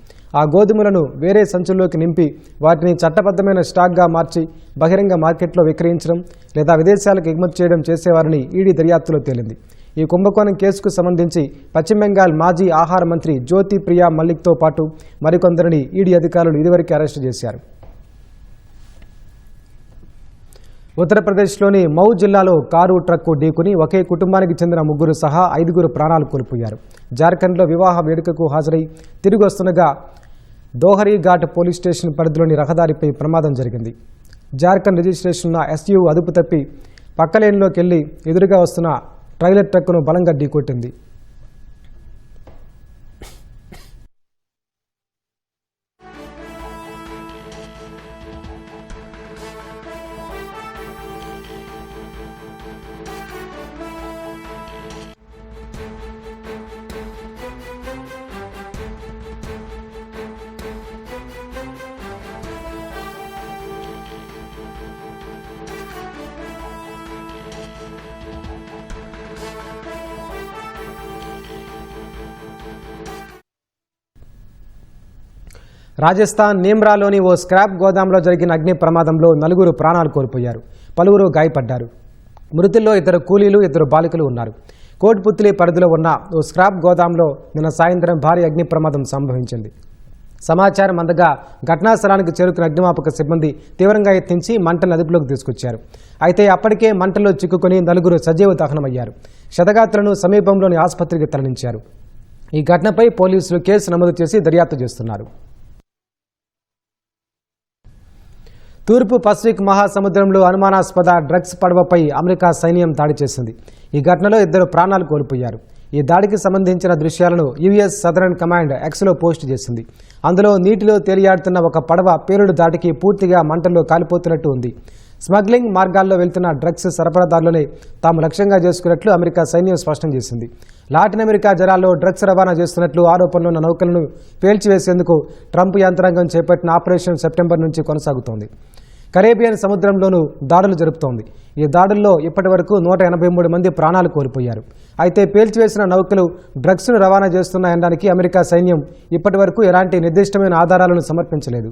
ఆ గోధుమలను వేరే సంచుల్లోకి నింపి వాటిని చట్టబద్ధమైన స్టాక్గా మార్చి బహిరంగ మార్కెట్లో విక్రయించడం లేదా విదేశాలకు ఎగుమతి చేయడం చేసేవారని ఈడీ దర్యాప్తులో తేలింది. ఈ కుంభకోణం కేసుకు సంబంధించి పశ్చిమ బెంగాల్ మాజీ ఆహార మంత్రి జ్యోతి ప్రియా మల్లిక్తో పాటు మరికొందరిని ఈడీ అధికారులు ఇదివరకే అరెస్టు చేశారు. ఉత్తరప్రదేశ్లోని మౌ జిల్లాలో కారు, ట్రక్కు ఢీకొని ఒకే కుటుంబానికి చెందిన 3 సహా 5 ప్రాణాలు కోల్పోయారు. జార్ఖండ్లో వివాహ వేడుకకు హాజరై తిరిగి వస్తుండగా దోహరీ ఘాట్ పోలీస్ స్టేషన్ పరిధిలోని రహదారిపై ప్రమాదం జరిగింది. జార్ఖండ్ రిజిస్ట్రేషన్ ఉన్న ఎస్యూ అదుపు తప్పి పక్క లేన్లోకి వెళ్లి ఎదురుగా వస్తున్న ట్రైలర్ ట్రక్కును బలంగా ఢీకొట్టింది. రాజస్థాన్ నీమ్రాలోని ఓ స్క్రాప్ గోదాంలో జరిగిన అగ్ని ప్రమాదంలో 4 ప్రాణాలు కోల్పోయారు. పలువురు గాయపడ్డారు. మృతుల్లో 2 కూలీలు, 2 బాలికలు ఉన్నారు. కోట్పుత్లి పరిధిలో ఉన్న ఓ స్క్రాప్ గోదాంలో నిన్న సాయంత్రం భారీ అగ్ని ప్రమాదం సంభవించింది. సమాచారం అందగా ఘటనా స్థలానికి చేరుకున్న అగ్నిమాపక సిబ్బంది తీవ్రంగా యత్నించి మంటలను అదుపులోకి తీసుకొచ్చారు. అయితే అప్పటికే మంటల్లో చిక్కుకొని 4 సజీవ దహనమయ్యారు. క్షతగాత్రులను సమీపంలోని ఆసుపత్రికి తరలించారు. ఈ ఘటనపై పోలీసులు కేసు నమోదు చేసి దర్యాప్తు చేస్తున్నారు. తూర్పు పసిఫిక్ మహాసముద్రంలో అనుమానాస్పద డ్రగ్స్ పడవపై అమెరికా సైన్యం దాడి చేసింది. ఈ ఘటనలో 2 ప్రాణాలు కోల్పోయారు. ఈ దాడికి సంబంధించిన దృశ్యాలను యుఎస్ సదరన్ కమాండ్ ఎక్స్లో పోస్ట్ చేసింది. అందులో నీటిలో తేలియాడుతున్న ఒక పడవ పేలుడు దాటికి పూర్తిగా మంటల్లో కాలిపోతున్నట్టు ఉంది. స్మగ్లింగ్ మార్గాల్లో వెళ్తున్న డ్రగ్స్ సరఫరాదారులనే తాము లక్ష్యంగా చేసుకున్నట్లు అమెరికా సైన్యం స్పష్టం చేసింది. లాటిన్ అమెరికా జలాల్లో డ్రగ్స్ రవాణా చేస్తున్నట్లు ఆరోపణలున్న నౌకలను పేల్చివేసేందుకు ట్రంప్ యంత్రాంగం చేపట్టిన ఆపరేషన్ సెప్టెంబర్ నుంచి కొనసాగుతోంది. కరేబియన్ సముద్రంలోనూ దాడులు జరుపుతోంది. ఈ దాడుల్లో ఇప్పటి వరకు 183 మంది ప్రాణాలు కోల్పోయారు. అయితే పేల్చివేసిన నౌకలు డ్రగ్స్ను రవాణా చేస్తున్నాయనడానికి అమెరికా సైన్యం ఇప్పటి వరకు ఎలాంటి నిర్దిష్టమైన ఆధారాలను సమర్పించలేదు.